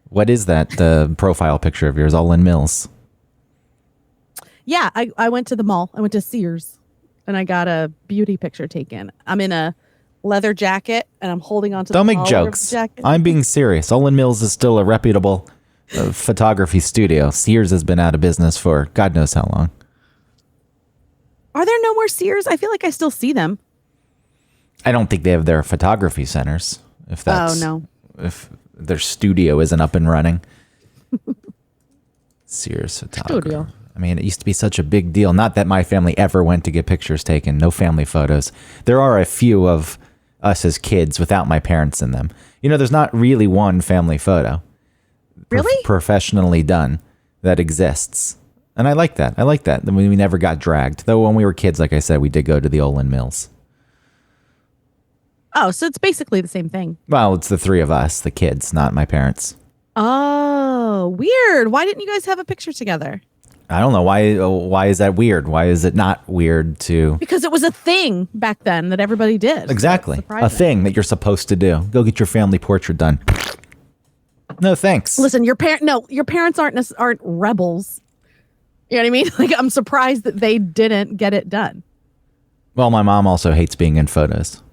What is that profile picture of yours? Olin Mills. Yeah, I went to the mall. I went to Sears and I got a beauty picture taken. I'm in a leather jacket and I'm holding onto Don't the make collar jokes. of the jacket. I'm being serious. Olin Mills is still a reputable photography studio. Sears has been out of business for God knows how long. Are there no more Sears? I feel like I still see them. I don't think they have their photography centers. If that's if their studio isn't up and running. Sears photography. Studio. I mean, it used to be such a big deal. Not that my family ever went to get pictures taken. No family photos. There are a few of us as kids without my parents in them. You know, there's not really one family photo. Really? Professionally done that exists. And I like that. I like that. We never got dragged. Though when we were kids, like I said, we did go to the Olin Mills. Oh, so it's basically the same thing. Well, it's the three of us, the kids, not my parents. Oh, weird. Why didn't you guys have a picture together? I don't know. Why is that weird? Why is it not weird to... Because it was a thing back then that everybody did. Exactly. A thing that you're supposed to do. Go get your family portrait done. No, thanks. Listen, your parents aren't rebels. You know what I mean? Like, I'm surprised that they didn't get it done. Well, my mom also hates being in photos.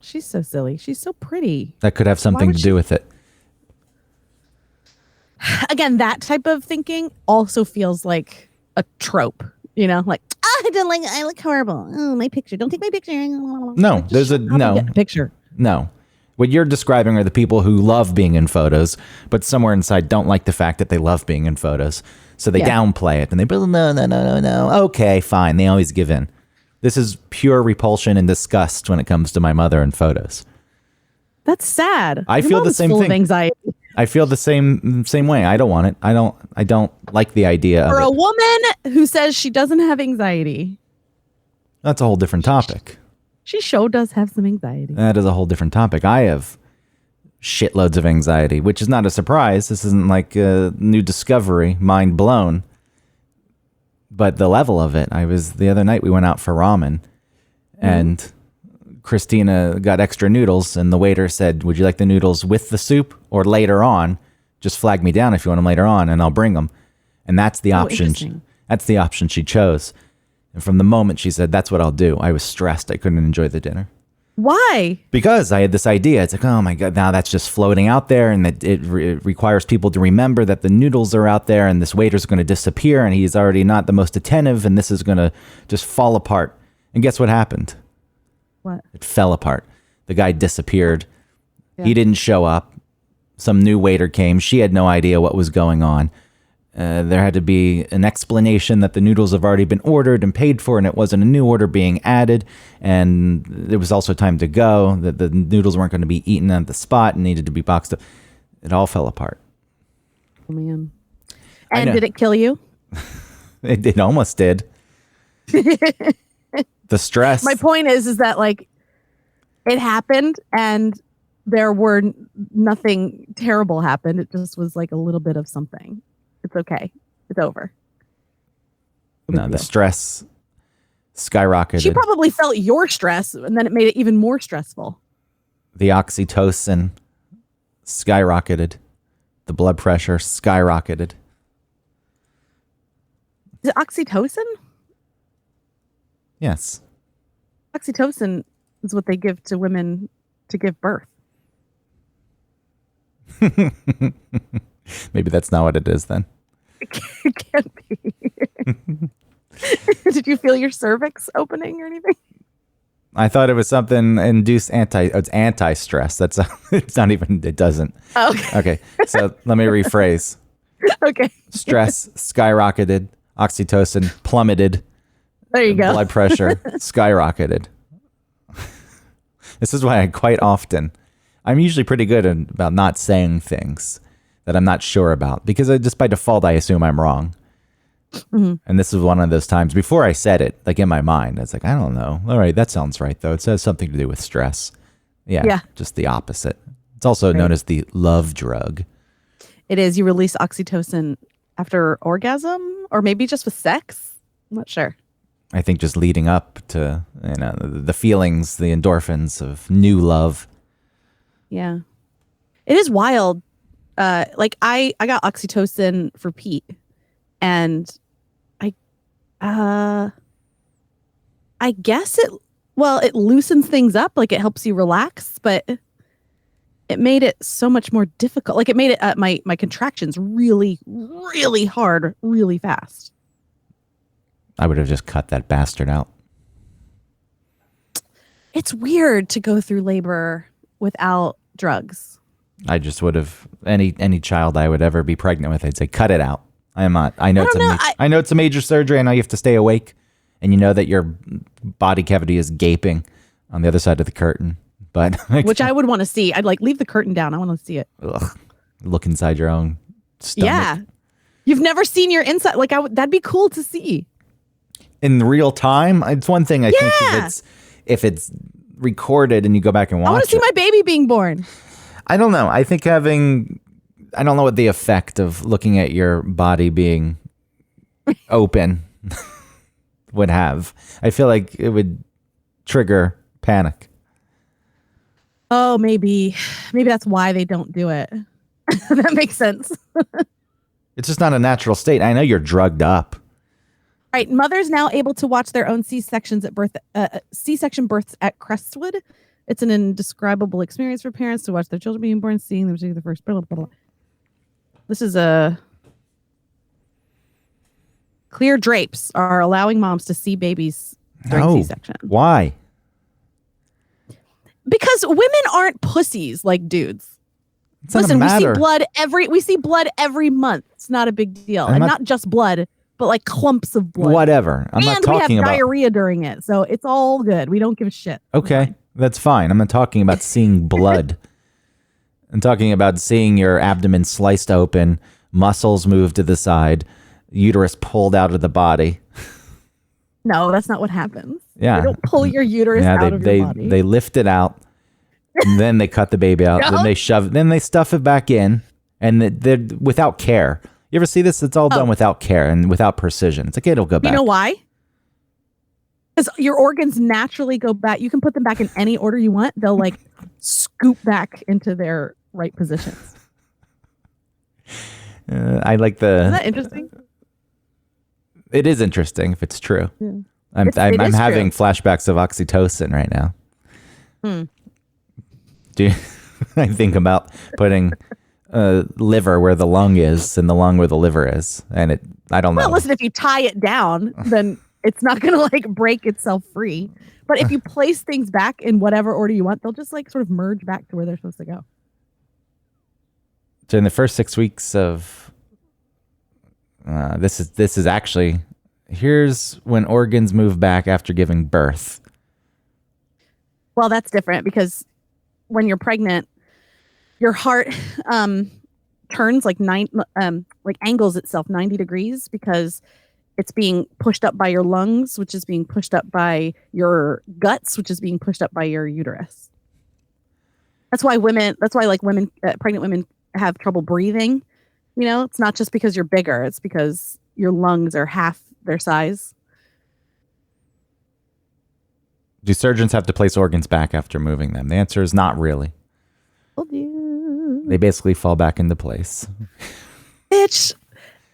She's so silly. She's so pretty. That could have something to do with it. Again, that type of thinking also feels like a trope. You know, like, I look horrible. Oh, my picture. Don't take my picture. No, there's a picture. No. What you're describing are the people who love being in photos, but somewhere inside don't like the fact that they love being in photos. So they downplay it and they go, no. Okay, fine. They always give in. This is pure repulsion and disgust when it comes to my mother in photos. That's sad. I feel the same full thing. Of anxiety. I feel the same way. I don't want it. I don't like the idea of it. For a woman who says she doesn't have anxiety. That's a whole different topic. She sure does have some anxiety. That is a whole different topic. I have shitloads of anxiety, which is not a surprise. This isn't like a new discovery, mind blown. But the level of it, the other night we went out for ramen and Christina got extra noodles and the waiter said, would you like the noodles with the soup or later on? Just flag me down if you want them later on and I'll bring them. And that's the option. That's the option she chose. And from the moment she said, that's what I'll do, I was stressed. I couldn't enjoy the dinner. Why? Because I had this idea. It's like, oh my God, now that's just floating out there. And that it requires people to remember that the noodles are out there and this waiter's going to disappear and he's already not the most attentive and this is going to just fall apart. And guess what happened? What? It fell apart. The guy disappeared. Yeah. He didn't show up. Some new waiter came. She had no idea what was going on. There had to be an explanation that the noodles have already been ordered and paid for, and it wasn't a new order being added. And there was also time to go. That the noodles weren't going to be eaten at the spot and needed to be boxed up. It all fell apart. Oh, man. And did it kill you? It almost did. The stress. My point is that, like, it happened and there were nothing terrible happened. It just was like a little bit of something. It's okay. It's over. No, the stress skyrocketed. She probably felt your stress, and then it made it even more stressful. The oxytocin skyrocketed. The blood pressure skyrocketed. Is it oxytocin? Yes. Oxytocin is what they give to women to give birth. Maybe that's not what it is then. It can't be. Did you feel your cervix opening or anything? I thought it was something induced it's anti-stress. That's it's not even, it doesn't. Okay. Okay. So let me rephrase. Okay. Stress skyrocketed, oxytocin plummeted. There you go. Blood pressure skyrocketed. This is why I'm usually pretty good about not saying things that I'm not sure about because just by default, I assume I'm wrong. Mm-hmm. And this is one of those times before I said it, like in my mind, I was like, I don't know. All right, that sounds right, though. It says something to do with stress. Yeah. Just the opposite. It's also known as the love drug. It is. You release oxytocin after orgasm or maybe just with sex. I'm not sure. I think just leading up to the feelings, the endorphins of new love. Yeah. It is wild. Like I got oxytocin for Pete, and I guess it loosens things up, like it helps you relax, but it made it so much more difficult. Like it made it my contractions really, really hard, really fast. I would have just cut that bastard out. It's weird to go through labor without drugs. I just would have any child I would ever be pregnant with. I'd say, cut it out. I am not. I know it's a major surgery. I know you have to stay awake, and you know that your body cavity is gaping on the other side of the curtain. But which I would want to see. I'd like leave the curtain down. I want to see it. Ugh, look inside your own stomach. Yeah, you've never seen your inside. Like that'd be cool to see in real time. It's one thing I think if it's recorded and you go back and watch it. I want to see my baby being born. I don't know. I think I don't know what the effect of looking at your body being open would have. I feel like it would trigger panic. Oh, maybe that's why they don't do it. That makes sense. It's just not a natural state. I know you're drugged up. Right. Mothers now able to watch their own C-sections at birth, C-section births at Crestwood. It's an indescribable experience for parents to watch their children being born, seeing them take the first. Blah, blah, blah. This is clear drapes are allowing moms to see babies during C-section. Why? Because women aren't pussies like dudes. Listen, we see blood every month. It's not a big deal. And not just blood, but like clumps of blood. Whatever. I'm not talking we have about diarrhea during it. So it's all good. We don't give a shit. Okay. That's fine. I'm not talking about seeing blood. I'm talking about seeing your abdomen sliced open, muscles moved to the side, uterus pulled out of the body. No, that's not what happens. Yeah. They don't pull your uterus out of your body. They lift it out, and then they cut the baby out, then they shove, then they stuff it back in, and they're without care. You ever see this? It's all done without care and without precision. It's like, it'll go back. You know why? Because your organs naturally go back. You can put them back in any order you want. They'll like scoop back into their right positions. I like the... Isn't that interesting? It is interesting if it's true. Yeah. I'm having flashbacks of oxytocin right now. I think about putting liver where the lung is and the lung where the liver is, and I don't know. Well, listen, if you tie it down, then it's not going to like break itself free. But if you place things back in whatever order you want, they'll just like sort of merge back to where they're supposed to go. So in the first 6 weeks of this is actually, here's when organs move back after giving birth. Well, that's different because when you're pregnant, your heart turns like angles itself 90 degrees because it's being pushed up by your lungs, which is being pushed up by your guts, which is being pushed up by your uterus. That's why pregnant women have trouble breathing. You know, it's not just because you're bigger, it's because your lungs are half their size. Do surgeons have to place organs back after moving them? The answer is not really. Told you. They basically fall back into place. Bitch,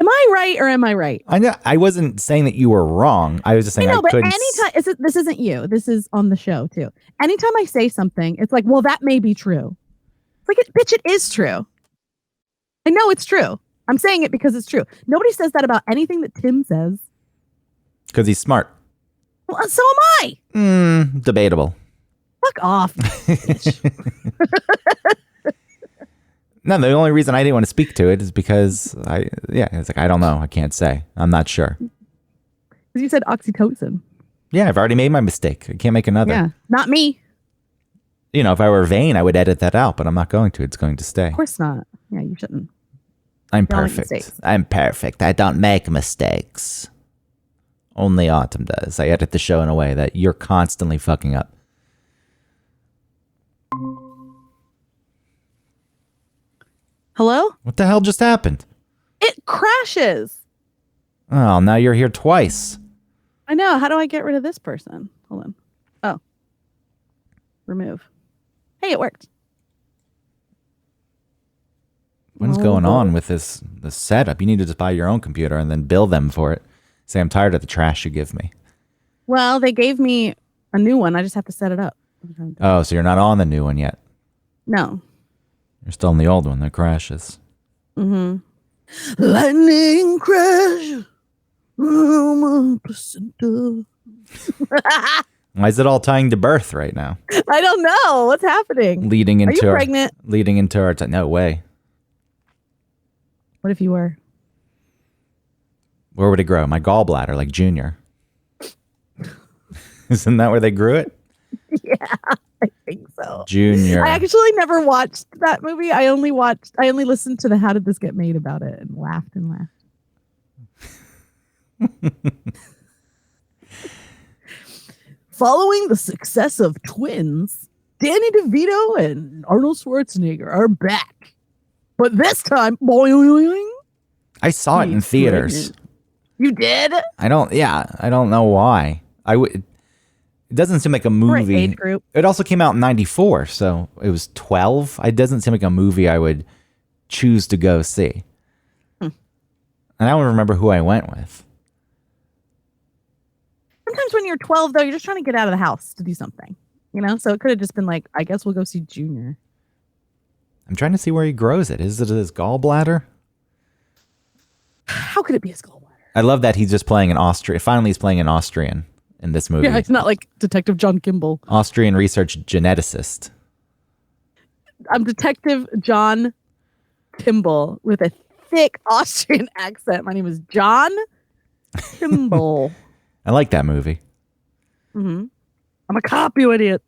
am I right or am I right? I know. I wasn't saying that you were wrong. I was just saying but anytime this isn't you. This is on the show too. Anytime I say something, it's like, well, that may be true. It's like, bitch, it is true. I know it's true. I'm saying it because it's true. Nobody says that about anything that Tim says. Because he's smart. Well, so am I. Debatable. Fuck off. No, the only reason I didn't want to speak to it is because it's like, I don't know. I can't say. I'm not sure. Because you said oxytocin. Yeah, I've already made my mistake. I can't make another. Yeah, not me. You know, if I were vain, I would edit that out, but I'm not going to. It's going to stay. Of course not. Yeah, you shouldn't. I'm perfect. I'm perfect. I don't make mistakes. Only Autumn does. I edit the show in a way that you're constantly fucking up. Hello? What the hell just happened? It crashes. Oh, now you're here twice. I know. How do I get rid of this person? Hold on. Oh. Remove. Hey, it worked. What's going on with this setup? You need to just buy your own computer and then bill them for it. Say, I'm tired of the trash you give me. Well, they gave me a new one. I just have to set it up. Oh, so you're not on the new one yet? No. You're still in the old one that crashes. Mm-hmm. Lightning crash. Why is it all tying to birth right now? I don't know. What's happening? Leading into Are you pregnant? Leading into our... no way. What if you were? Where would it grow? My gallbladder, like Junior. Isn't that where they grew it? Yeah, I think so. Junior. I actually never watched that movie. I only listened to the How Did This Get Made about it and laughed and laughed. Following the success of Twins, Danny DeVito and Arnold Schwarzenegger are back. But this time, boing, I saw it in theaters. Pregnant. You did? I don't know why. It doesn't seem like a movie. Age group. It also came out in 94, so it was 12. It doesn't seem like a movie I would choose to go see. And I don't remember who I went with. Sometimes when you're 12, though, you're just trying to get out of the house to do something, So it could have just been like, I guess we'll go see Junior. I'm trying to see where he grows it. Is it his gallbladder? How could it be his gallbladder? I love that he's just playing an Austrian. Finally, he's playing an Austrian in this movie. Yeah, it's not like Detective John Kimball. Austrian research geneticist. I'm Detective John Kimball with a thick Austrian accent. My name is John Kimball. I like that movie. Mm-hmm. I'm a cop, you idiot.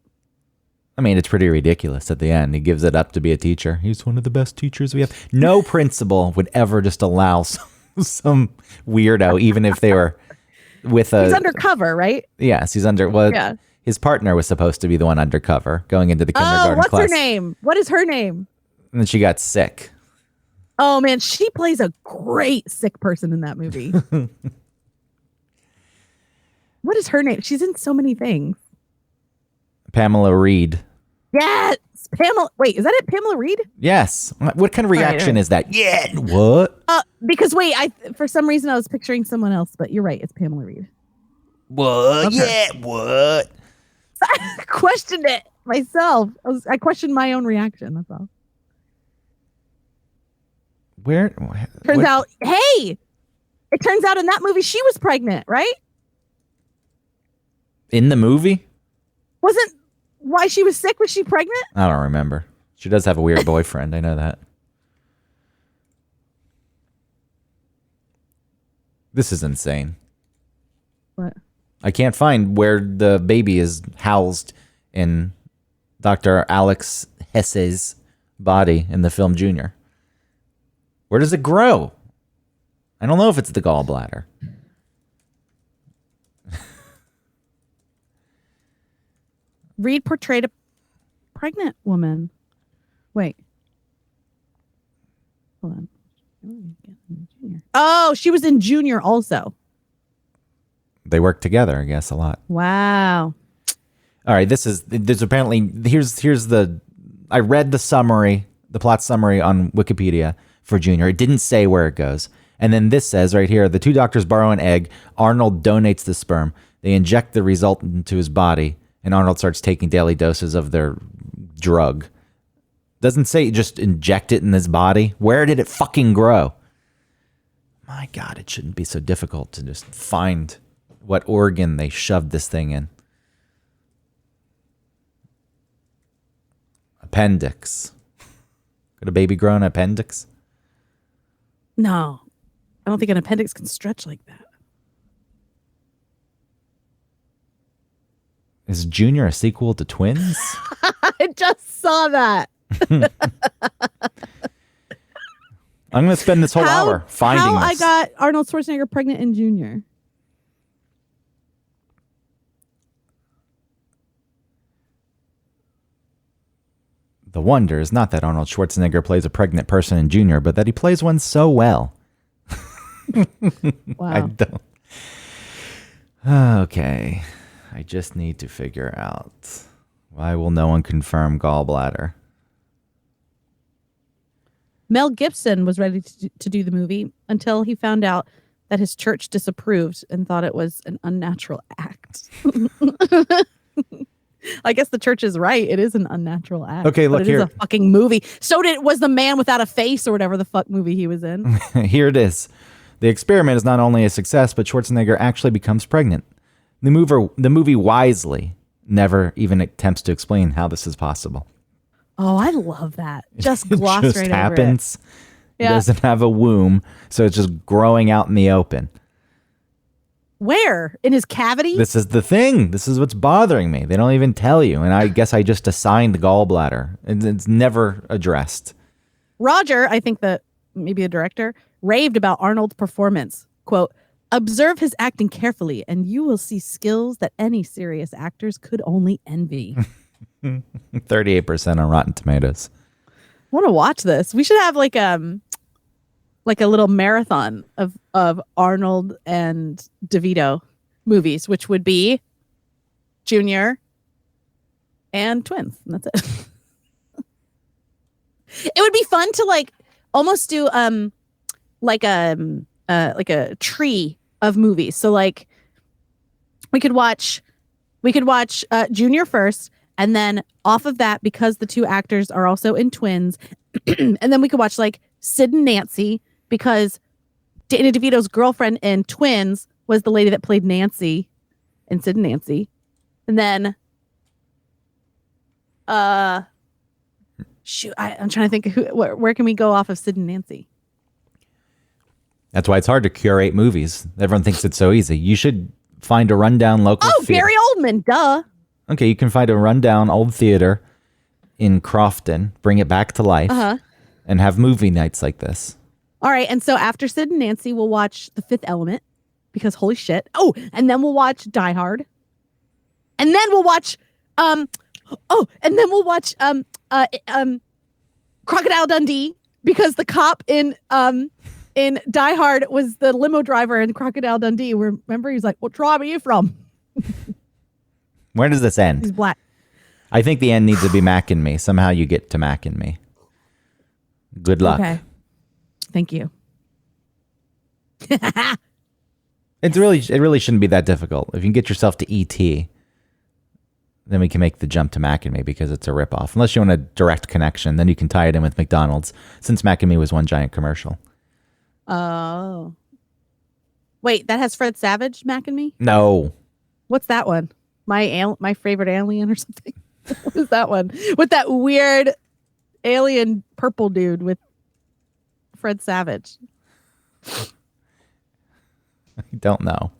I mean, it's pretty ridiculous at the end. He gives it up to be a teacher. He's one of the best teachers we have. No principal would ever just allow some weirdo, even if they were with a... He's undercover, right? Yes, he's under... Well, yeah. His partner was supposed to be the one undercover, going into the kindergarten what's class. Her name? What is her name? And then she got sick. Oh, man, she plays a great sick person in that movie. What is her name? She's in so many things. Pamela Reed. Yes, Pamela. Wait, is that it? Pamela Reed? Yes. What kind of reaction is that? Yeah. What? Because wait, for some reason I was picturing someone else, but you're right. It's Pamela Reed. What? Yeah. What? I questioned it myself. I questioned my own reaction. That's all. Turns out, hey, it turns out in that movie she was pregnant, right? In the movie? Wasn't why she was sick? Was she pregnant? I don't remember. She does have a weird boyfriend. I know that. This is insane. What? I can't find where the baby is housed in Dr. Alex Hesse's body in the film Junior. Where does it grow? I don't know if it's the gallbladder. Reed portrayed a pregnant woman. Wait. Hold on. Oh, she was in Junior also. They work together, I guess, a lot. Wow. All right, there's apparently here's the I read the summary, the plot summary on Wikipedia for Junior. It didn't say where it goes. And then this says right here, the two doctors borrow an egg. Arnold donates the sperm. They inject the result into his body. And Arnold starts taking daily doses of their drug. Doesn't say just inject it in his body. Where did it fucking grow? My God, it shouldn't be so difficult to just find what organ they shoved this thing in. Appendix. Could a baby grow an appendix? No. I don't think an appendix can stretch like that. Is Junior a sequel to Twins? I just saw that. I'm going to spend this whole hour finding this. How I got Arnold Schwarzenegger pregnant in Junior. The wonder is not that Arnold Schwarzenegger plays a pregnant person in Junior, but that he plays one so well. Wow. I don't. Okay. I just need to figure out, why will no one confirm gallbladder? Mel Gibson was ready to do the movie until he found out that his church disapproved and thought it was an unnatural act. I guess the church is right. It is an unnatural act. Okay, look but it here. is a fucking movie. So was The Man Without a Face or whatever the fuck movie he was in. Here it is. The experiment is not only a success, but Schwarzenegger actually becomes pregnant. The movie wisely never even attempts to explain how this is possible. Oh, I love that. Just gloss just right happens. over it. He Yeah. doesn't have a womb, so it's just growing out in the open. Where? In his cavity? This is the thing. This is what's bothering me. They don't even tell you. And I guess I just assigned the gallbladder. It's never addressed. Roger, I think that maybe the director, raved about Arnold's performance. Quote, observe his acting carefully and you will see skills that any serious actors could only envy. 38% on Rotten Tomatoes. I want to watch this. We should have like a little marathon of Arnold and DeVito movies, which would be Junior and Twins. And that's it. It would be fun to like almost do like a tree of movies. So like we could watch Junior first, and then off of that, because the two actors are also in Twins, and then we could watch like Sid and Nancy, because Danny DeVito's girlfriend in Twins was the lady that played Nancy in Sid and Nancy. And then shoot, I'm trying to think where can we go off of Sid and Nancy? That's why it's hard to curate movies. Everyone thinks it's so easy. You should find a rundown local theater. Gary Oldman, duh. Okay, you can find a rundown old theater in Crofton, bring it back to life, and have movie nights like this. All right, and so after Sid and Nancy, we'll watch The Fifth Element, because holy shit. Oh, and then we'll watch Die Hard. And then we'll watch Crocodile Dundee, because the cop in Die Hard was the limo driver in Crocodile Dundee. Remember, he's like, "What tribe are you from?" Where does this end? He's black. I think the end needs to be Mac and Me. Somehow you get to Mac and Me. Good luck. Okay. Thank you. It really shouldn't be that difficult. If you can get yourself to E.T., then we can make the jump to Mac and Me, because it's a ripoff. Unless you want a direct connection, then you can tie it in with McDonald's, since Mac and Me was one giant commercial. Oh. Wait, that has Fred Savage, Mac and Me? No. What's that one? My favorite alien or something? What is that one? With that weird alien purple dude with Fred Savage. I don't know.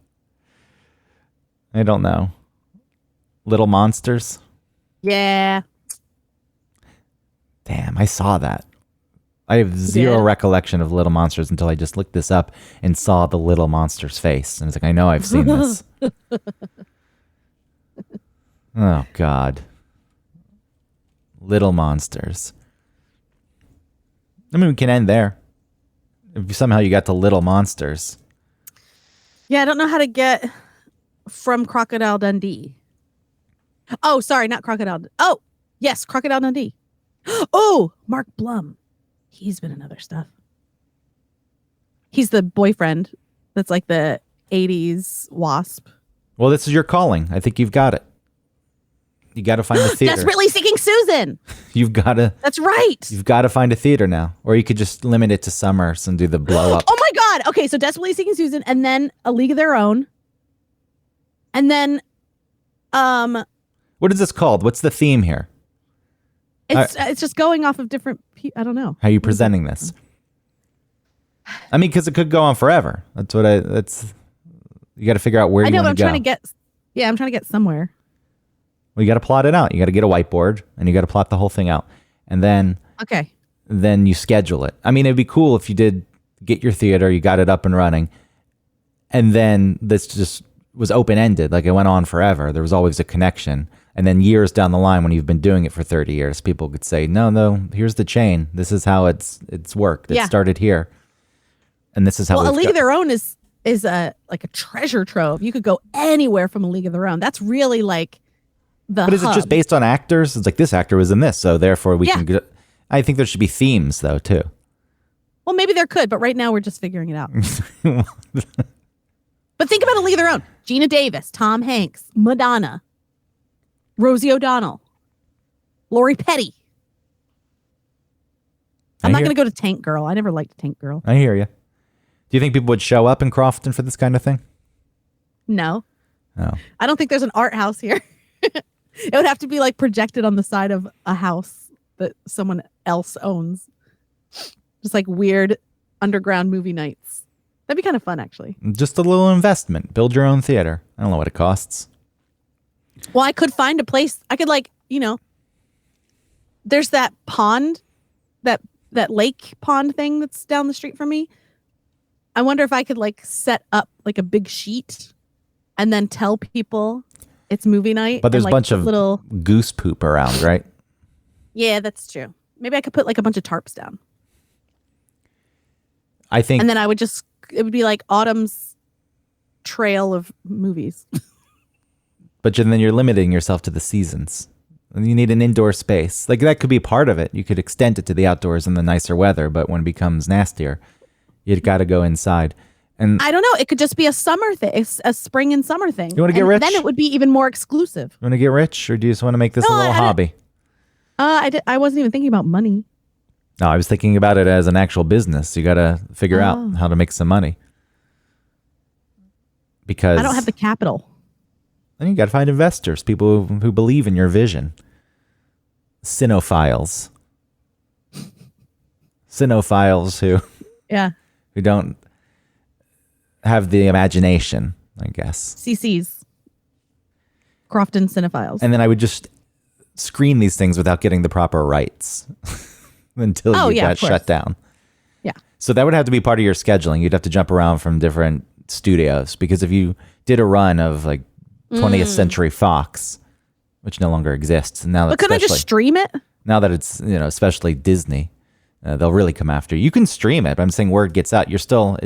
Little Monsters? Yeah. Damn, I saw that. I have zero recollection of Little Monsters until I just looked this up and saw the Little Monster's face. And I was like, I know I've seen this. Oh, God. Little Monsters. I mean, we can end there. If somehow you got to Little Monsters. Yeah, I don't know how to get from Crocodile Dundee. Oh, sorry, not Crocodile. Oh, yes, Crocodile Dundee. Oh, Mark Blum. He's been in other stuff. He's the boyfriend that's like the 80s wasp. Well, this is your calling. I think you've got it. You got to find a theater. Desperately Seeking Susan. You've got to. That's right. You've got to find a theater now. Or you could just limit it to summers and do the blow up. Oh my God. Okay, so Desperately Seeking Susan, and then A League of Their Own. And then what is this called? What's the theme here? it's just going off of different I don't know. How are you presenting this? I mean, because it could go on forever. That's you got to figure out where you want to go. I'm trying to get somewhere. Well, you got to plot it out. You got to get a whiteboard and you got to plot the whole thing out. And then you schedule it. I mean, it'd be cool if you did get your theater, you got it up and running, and then this just was open-ended. Like it went on forever. There was always a connection. And then years down the line, when you've been doing it for 30 years, people could say, no, here's the chain. This is how it's worked. It started here. And this is how A League of Their Own is like a treasure trove. You could go anywhere from A League of Their Own. That's really like But is it just based on actors? It's like this actor was in this, so therefore we can go. I think there should be themes though too. Well, maybe there could, but right now we're just figuring it out. But think about a League of Their Own. Gina Davis, Tom Hanks, Madonna, Rosie O'Donnell, Lori Petty. I'm not going to go to Tank Girl. I never liked Tank Girl. I hear you. Do you think people would show up in Crofton for this kind of thing? No. Oh. I don't think there's an art house here. It would have to be like projected on the side of a house that someone else owns. Just like weird underground movie nights. That'd be kind of fun, actually. Just a little investment. Build your own theater. I don't know what it costs. Well, I could find a place. I could there's that pond, that lake pond thing that's down the street from me. I wonder if I could like set up like a big sheet and then tell people it's movie night. But there's a bunch of little goose poop around, right? Yeah, that's true. Maybe I could put like a bunch of tarps down. I think. And then it would be like Autumn's trail of movies. But then you're limiting yourself to the seasons. And you need an indoor space. Like that could be part of it. You could extend it to the outdoors in the nicer weather, but when it becomes nastier, you've got to go inside. And I don't know. It could just be a summer thing, a spring and summer thing. You want to get rich? Then it would be even more exclusive. You want to get rich, or do you just want to make this a little hobby? I wasn't even thinking about money. No, I was thinking about it as an actual business. You got to figure out how to make some money. Because I don't have the capital. Then you got to find investors, people who believe in your vision. Cinephiles who don't have the imagination, I guess. CCs. Crofton Cinephiles. And then I would just screen these things without getting the proper rights until you got shut down. Yeah. So that would have to be part of your scheduling. You'd have to jump around from different studios, because if you did a run of like 20th Century Fox, which no longer exists, and now but couldn't I just stream it? Now that it's especially Disney, they'll really come after you. You can stream it, but I'm saying word gets out. You're still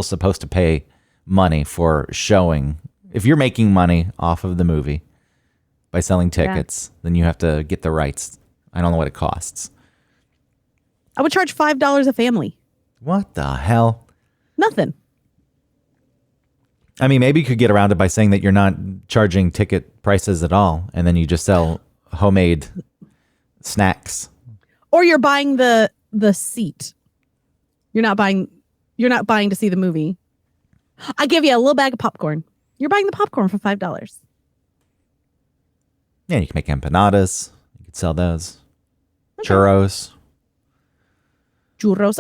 supposed to pay money for showing. If you're making money off of the movie by selling tickets, then you have to get the rights. I don't know what it costs. I would charge $5 a family. What the hell? Nothing. I mean, maybe you could get around it by saying that you're not charging ticket prices at all, and then you just sell homemade snacks. Or you're buying the seat. You're not buying to see the movie. I give you a little bag of popcorn. You're buying the popcorn for $5. Yeah, you can make empanadas. You could sell those. Okay. Churros.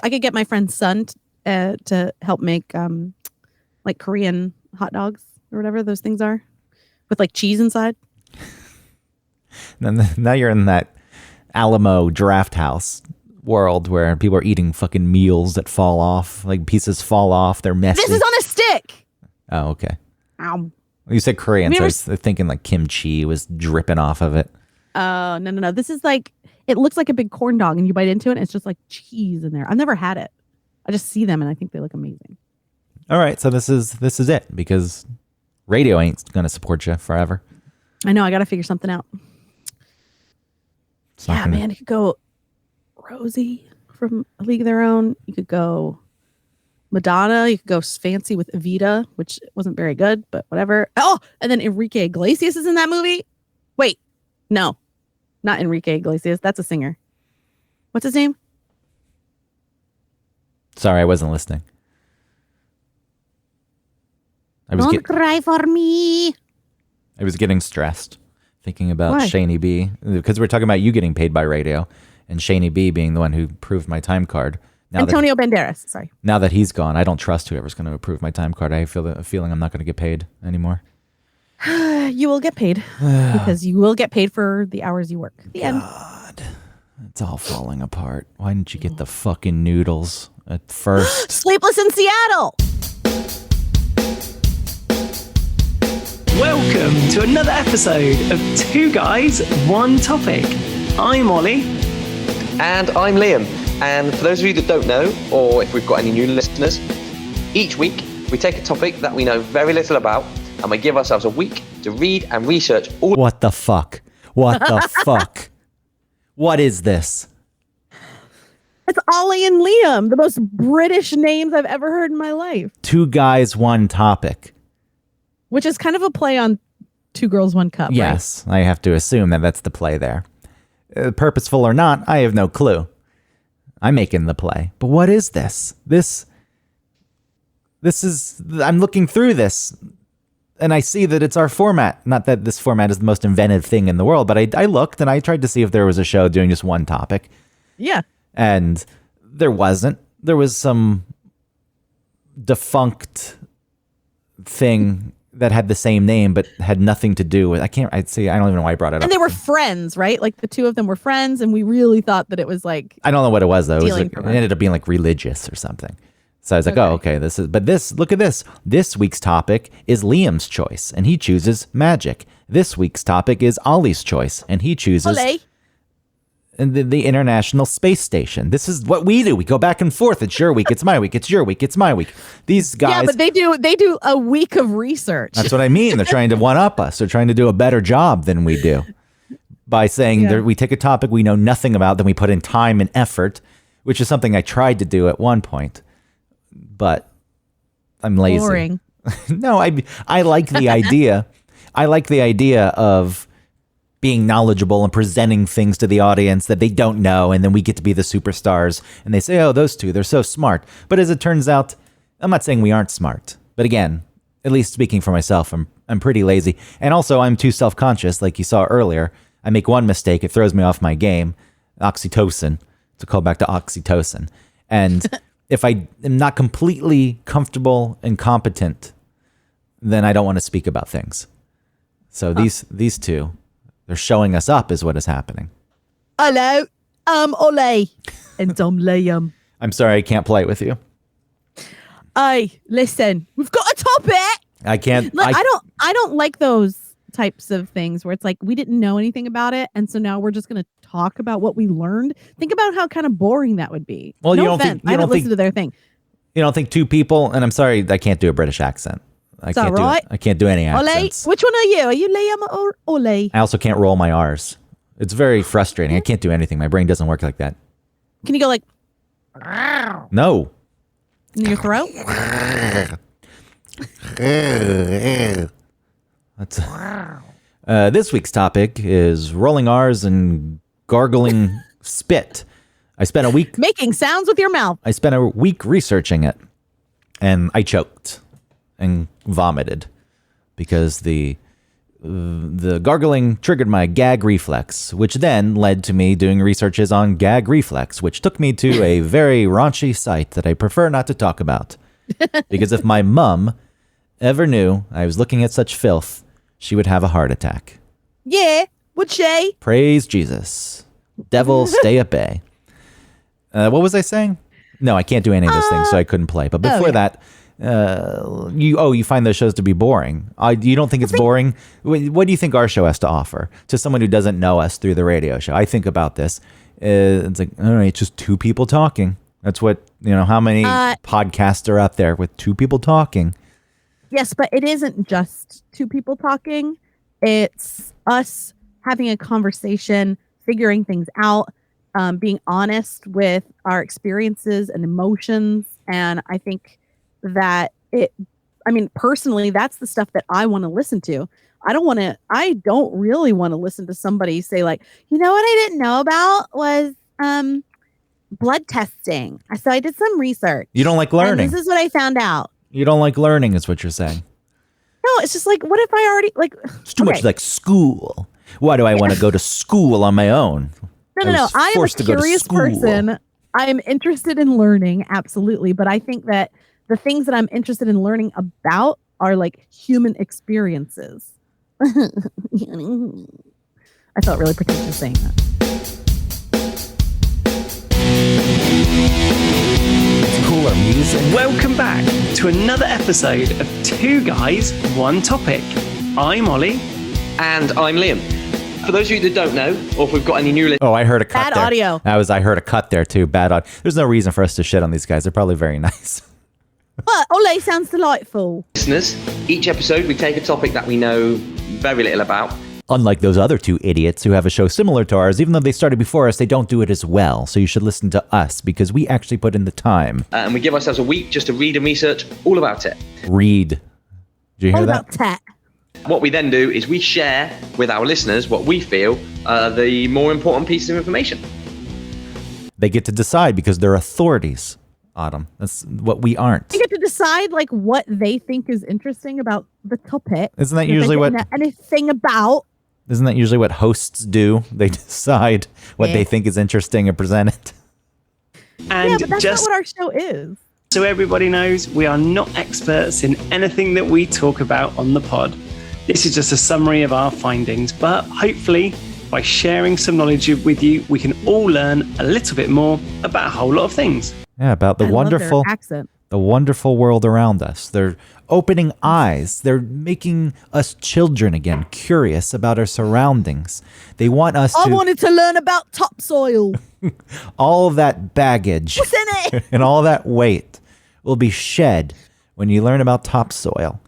I could get my friend's son to help make like Korean hot dogs or whatever those things are, with like cheese inside. Now you're in that Alamo Draft House world where people are eating fucking meals that fall off, like pieces fall off. They're messy. This is on a stick. Oh, okay. Ow. You said Korean, so I was thinking like kimchi was dripping off of it. Oh, no. This is like, it looks like a big corn dog, and you bite into it, and it's just like cheese in there. I've never had it. I just see them, and I think they look amazing. All right, so this is it, because radio ain't going to support you forever. I know. I got to figure something out. Yeah, man. You could go Rosie from A League of Their Own. You could go Madonna. You could go fancy with Evita, which wasn't very good, but whatever. Oh, and then Enrique Iglesias is in that movie. Wait, no, not Enrique Iglesias. That's a singer. What's his name? Sorry, I wasn't listening. Don't cry for me. I was getting stressed thinking about Shaney B, because we're talking about you getting paid by radio and Shaney B being the one who approved my time card. Antonio Banderas. Sorry. Now that he's gone, I don't trust whoever's going to approve my time card. I feel a feeling I'm not going to get paid anymore. You will get paid because you will get paid for the hours you work. The end. It's all falling apart. Why didn't you get the fucking noodles at first? Sleepless in Seattle. Welcome to another episode of Two Guys, One Topic. I'm Ollie. And I'm Liam. And for those of you that don't know, or if we've got any new listeners, each week we take a topic that we know very little about, and we give ourselves a week to read and research all. What the fuck? What the fuck? What is this? It's Ollie and Liam, the most British names I've ever heard in my life. Two guys, one topic. Which is kind of a play on Two Girls, One Cup. Yes, I have to assume that that's the play there. Purposeful or not, I have no clue. I'm making the play. But what is this? This is, I'm looking through this and I see that it's our format. Not that this format is the most inventive thing in the world, but I looked and I tried to see if there was a show doing just one topic. Yeah. And there wasn't. There was some defunct thing that had the same name but had nothing to do with, I don't even know why I brought it up. And they were friends, right? Like the two of them were friends, and we really thought that it was like, I don't know what it was though. It from ended up being like religious or something. So I was like, oh, okay, look at this. This week's topic is Liam's choice, and he chooses magic. This week's topic is Ollie's choice, and he chooses Ollie. the International Space Station. This is what we do. We go back and forth. It's your week. It's my week. It's your week. It's my week. These guys. Yeah, but they do a week of research. That's what I mean. They're trying to one up us. They're trying to do a better job than we do by saying we take a topic we know nothing about, then we put in time and effort, which is something I tried to do at one point, but I'm lazy. Boring. No, I like the idea. I like the idea of being knowledgeable and presenting things to the audience that they don't know, and then we get to be the superstars, and they say, oh, those two, they're so smart. But as it turns out, I'm not saying we aren't smart. But again, at least speaking for myself, I'm pretty lazy. And also, I'm too self-conscious, like you saw earlier. I make one mistake, it throws me off my game. Oxytocin. It's a callback to oxytocin. And if I am not completely comfortable and competent, then I don't want to speak about things. So these two, they're showing us up is what is happening. Hello, I'm Ollie. And I'm Liam. I'm sorry I can't play with you. Hey, listen, we've got a topic. I can't. Look, I don't like those types of things where it's like we didn't know anything about it, and so now we're just going to talk about what we learned. Think about how kind of boring that would be. Well, no you don't offense, think I don't listen to their thing. You don't think two people? And I'm sorry, I can't do a British accent. I can't do any accents. Ollie, which one are you? Are you Liam or Ollie? I also can't roll my R's. It's very frustrating. I can't do anything. My brain doesn't work like that. Can you go like No. in your throat? That's this week's topic is rolling R's and gargling spit. I spent a week making sounds with your mouth. I spent a week researching it, and I choked and vomited because the gargling triggered my gag reflex, which then led to me doing researches on gag reflex, which took me to a very raunchy site that I prefer not to talk about. Because if my mum ever knew I was looking at such filth, she would have a heart attack. Yeah, would she? Praise Jesus. Devil, stay at bay. What was I saying? No, I can't do any of those things, so I couldn't play. But before that, you find those shows to be boring. You don't think it's boring? What do you think our show has to offer to someone who doesn't know us through the radio show? I think about this. It's like, all right, it's just two people talking. That's what, how many podcasts are out there with two people talking? Yes, but it isn't just two people talking. It's us having a conversation, figuring things out, being honest with our experiences and emotions. And I think that personally, that's the stuff that I want to listen to. I don't really want to listen to somebody say like, what I didn't know about was blood testing. So I did some research. You don't like learning. This is what I found out. You don't like learning is what you're saying. No, it's just like, what if I already like? It's too much like school. Why do I want to go to school on my own? No. I am a curious person. I am interested in learning, absolutely. But I think that the things that I'm interested in learning about are like human experiences. I felt really pretentious saying that. It's cooler music. Welcome back to another episode of Two Guys, One Topic. I'm Ollie. And I'm Liam. For those of you that don't know, or if we've got any new listeners. Oh, I heard a cut Bad there. audio. I heard a cut there too. Bad audio. There's no reason for us to shit on these guys. They're probably very nice. But Ole sounds delightful. Listeners, each episode we take a topic that we know very little about, Unlike those other two idiots who have a show similar to ours, even though they started before us, they don't do it as well. So you should listen to us because we actually put in the time. And we give ourselves a week just to read and research all about it. Read. Did you hear All that? about tech. What we then do is we share with our listeners what we feel are the more important pieces of information. They get to decide because they're authorities, Autumn. That's what we aren't. You get to decide like what they think is interesting about the topic. Isn't that If they usually don't what? know anything about? Isn't that usually what hosts do? They decide what Yeah. they think is interesting and present it. And Yeah, but that's just not what our show is. so everybody knows, we are not experts in anything that we talk about on the pod. This is just a summary of our findings, but hopefully by sharing some knowledge with you, we can all learn a little bit more about a whole lot of things. Yeah, about the I love their wonderful, accent. the wonderful world around us. They're opening eyes. They're making us children again, curious about our surroundings. They want us I to wanted to learn about topsoil. all of that baggage What's in it? and all that weight will be shed when you learn about topsoil.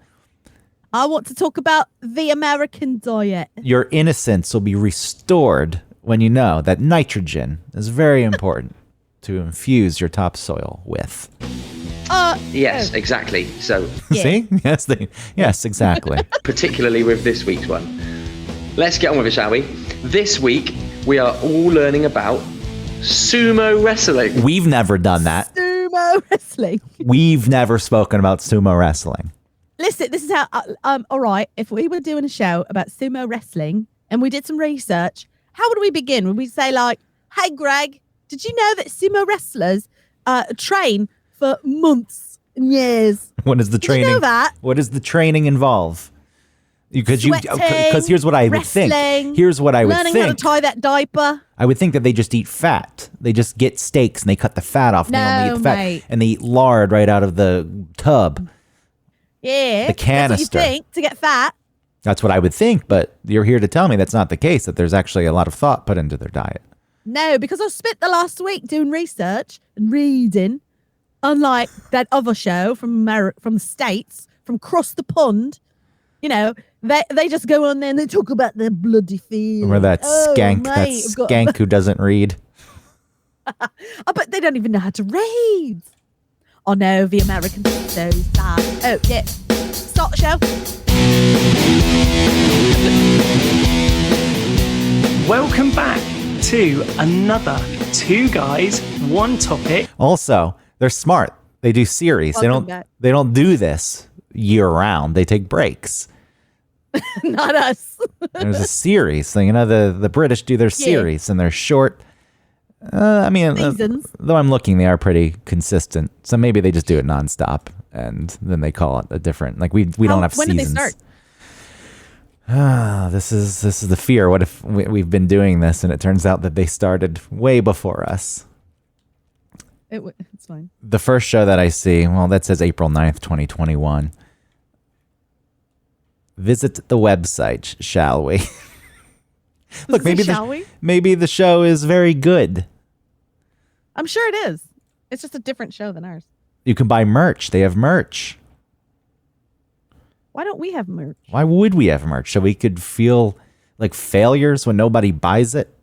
I want to talk about the American diet. Your innocence will be restored when you know that nitrogen is very important to infuse your topsoil with. Yes, exactly. So, Yeah. See? Yes, exactly. particularly with this week's one. Let's get on with it, shall we? This week, we are all learning about sumo wrestling. We've never done that. Sumo wrestling. We've never spoken about sumo wrestling. Listen, this is how, all right, if we were doing a show about sumo wrestling and we did some research, how would we begin? Would we say like, hey, Greg, did you know that sumo wrestlers train for months and years? What is the Did you training? know that? What does the training involve? Because Sweating, here's what I would wrestling, think. Here's what I would learning how to think. tie that diaper. I would think that they just eat fat. They just get steaks and they cut the fat off. And they only No, eat the fat, mate. and they eat lard right out of the tub. Yeah. The canister. That's what you think to get fat. That's what I would think, but you're here to tell me that's not the case, that there's actually a lot of thought put into their diet. No, because I spent the last week doing research and reading, unlike that other show from the States, from across the pond. You know, they just go on there and they talk about their bloody feelings. Remember that skank, mate, I've got- skank who doesn't read? I bet they don't even know how to read. Oh no, the American so sad. Oh yeah, start the show. Welcome back to another Two Guys, One Topic. Also, they're smart. They do series. Welcome back. They don't do this year round. They take breaks. Not us. There's a series. So, you know, the British do their series and they're short. I mean, Seasons. though I'm looking, they are pretty consistent. So maybe they just do it nonstop and then they call it a different. Like we don't have when seasons. did they start? This is the fear. What if we've been doing this and it turns out that they started way before us? It's fine. The first show that I see, well, that says April 9th, 2021. Visit the website, shall we? Look, Shall we? maybe the show is very good. I'm sure it is. It's just a different show than ours. You can buy merch. They have merch. Why don't we have merch? Why would we have merch? So we could feel like failures when nobody buys it?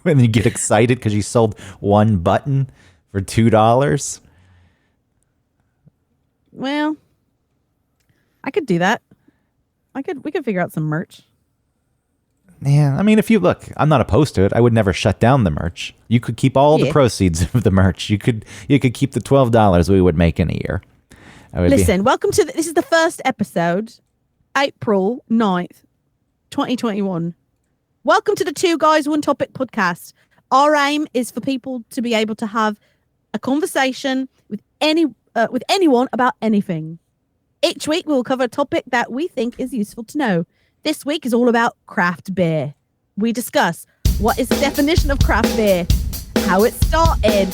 When you get excited because you sold one button for $2? Well, I could do that. We could figure out some merch. Yeah, I mean, if you look, I'm not opposed to it. I would never shut down the merch. You could keep all the Yeah. proceeds of the merch. You could keep the $12 we would make in a year. I would Listen, welcome to this is the first episode, April 9th, 2021. Welcome to the Two Guys, One Topic podcast. Our aim is for people to be able to have a conversation with anyone about anything. Each week, we will cover a topic that we think is useful to know. This week is all about craft beer. We discuss what is the definition of craft beer, how it started.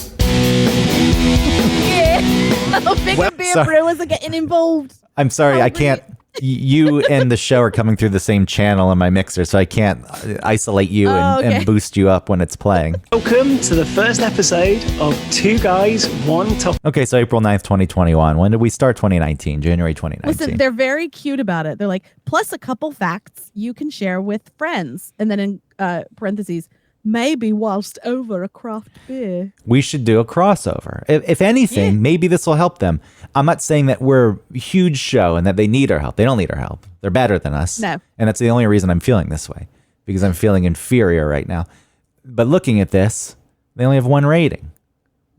Yeah, bigger beer sorry. brewers are getting involved. I'm sorry, Oh, I can't. You and the show are coming through the same channel in my mixer, so I can't isolate you and boost you up when it's playing. Welcome to the first episode of Two Guys, One Topic. Okay, so April 9th, 2021. When did we start 2019? January 2019. Listen, they're very cute about it. They're like, plus a couple facts you can share with friends. And then in parentheses, maybe whilst over a craft beer. We should do a crossover. If anything, maybe this will help them. I'm not saying that we're a huge show and that they need our help. They don't need our help. They're better than us. No. And that's the only reason I'm feeling this way, because I'm feeling inferior right now. But looking at this, they only have 1 rating.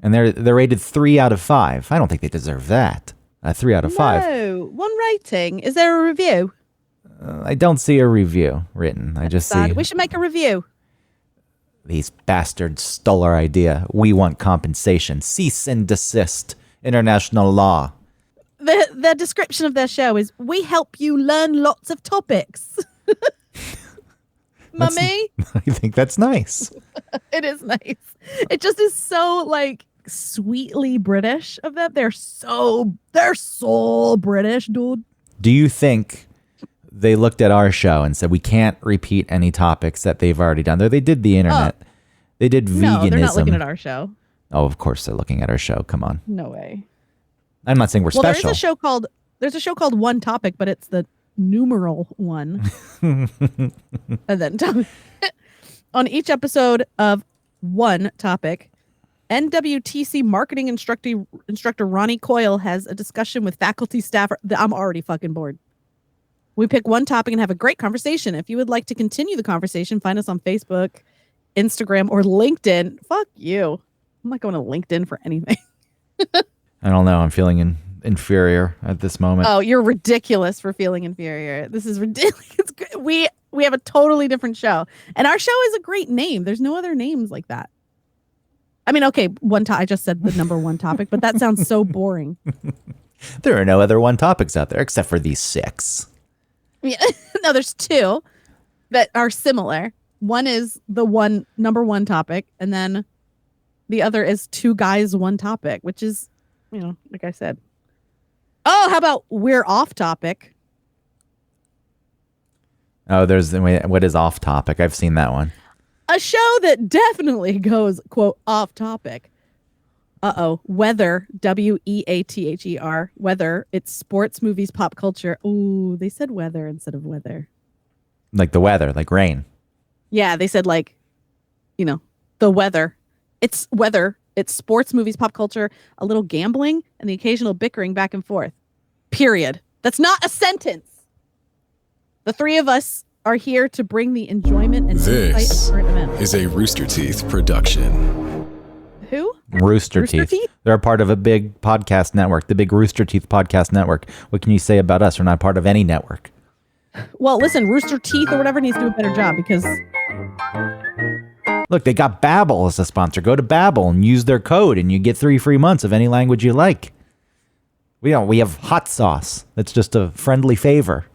And they're rated 3 out of 5. I don't think they deserve that. 3 out of 5. No, 1 rating. Is there a review? I don't see a review written. I just see... We should make a review. These bastards stole our idea. We want compensation. Cease and desist. International law. The description of their show is, we help you learn lots of topics. Mummy? I think that's nice. It is nice. It just is so like sweetly British of them. They're so British, dude. Do you think they looked at our show and said, we can't repeat any topics that they've already done? They did the internet. They did veganism. No, they're not looking at our show. Oh, of course they're looking at our show. Come on. No way. I'm not saying we're special. There's a show called One Topic, but it's the numeral 1. And then on each episode of One Topic, NWTC marketing instructor Ronnie Coyle has a discussion with faculty staff. I'm already fucking bored. We pick one topic and have a great conversation. If you would like to continue the conversation, find us on Facebook, Instagram, or LinkedIn. Fuck you. I'm not going to LinkedIn for anything. I don't know. I'm feeling inferior at this moment. Oh, you're ridiculous for feeling inferior. This is ridiculous. We have a totally different show. And our show is a great name. There's no other names like that. I mean, okay, I just said the number 1 topic, but that sounds so boring. There are no other One Topics out there except for these 6. Yeah. No, there's 2 that are similar. One is the number 1 topic, and then the other is Two Guys, One Topic, which is, like I said. Oh, how about We're Off Topic? Oh, what is Off Topic? I've seen that one. A show that definitely goes, quote, off topic. Weather, WEATHER, weather. It's sports, movies, pop culture. Ooh, they said weather instead of weather. Like the weather, like rain. Yeah, they said the weather. It's weather. It's sports, movies, pop culture, a little gambling, and the occasional bickering back and forth. Period. That's not a sentence. The 3 of us are here to bring the enjoyment and insight of current events. This is a Rooster Teeth production. Who? Rooster Teeth. They're a part of a big podcast network, the big Rooster Teeth podcast network. What can you say about us? We're not part of any network. Well, listen, Rooster Teeth or whatever needs to do a better job because... Look, they got Babbel as a sponsor. Go to Babbel and use their code and you get 3 free months of any language you like. We have hot sauce. That's just a friendly favor.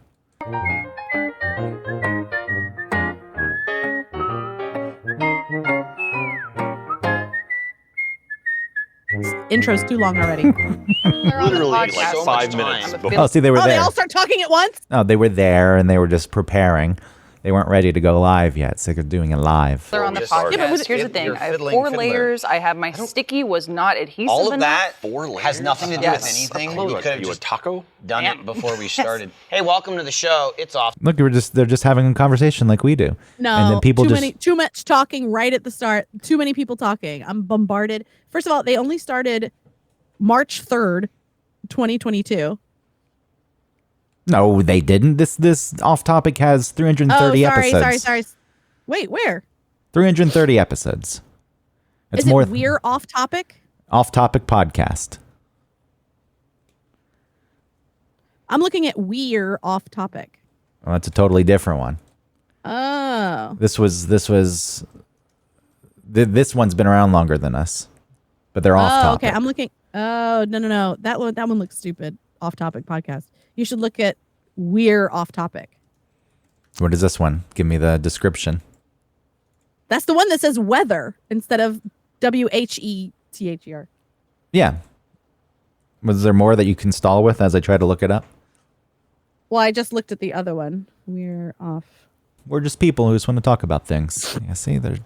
Intro's too long already. Literally like 5 minutes before. Oh, see, they were there. They all start talking at once? Oh, they were there and they were just preparing. They weren't ready to go live yet, so they're doing it live. They're on the podcast. Here's the thing. I have 4 layers. I have my sticky was not adhesive enough. All of that has nothing to do with anything. We could have just done it before we started. Hey, welcome to the show. It's off. Look, they're just having a conversation like we do. No, and then people too much talking right at the start. Too many people talking. I'm bombarded. First of all, they only started March 3rd, 2022. No, they didn't. This Off Topic has 330 episodes. Sorry. Wait, where? 330 episodes. It's Is it We're Off Topic? Off Topic podcast. I'm looking at We're Off Topic. Well, that's a totally different one. Oh. This one's been around longer than us, but they're off topic. Okay. I'm looking. Oh, no. That one looks stupid. Off Topic podcast. You should look at We're Off Topic. What is this one? Give me the description. That's the one that says weather instead of WHETHER. Yeah. Was there more that you can stall with as I try to look it up? Well, I just looked at the other one. We're off. We're just people who just want to talk about things. Yeah, see, there's.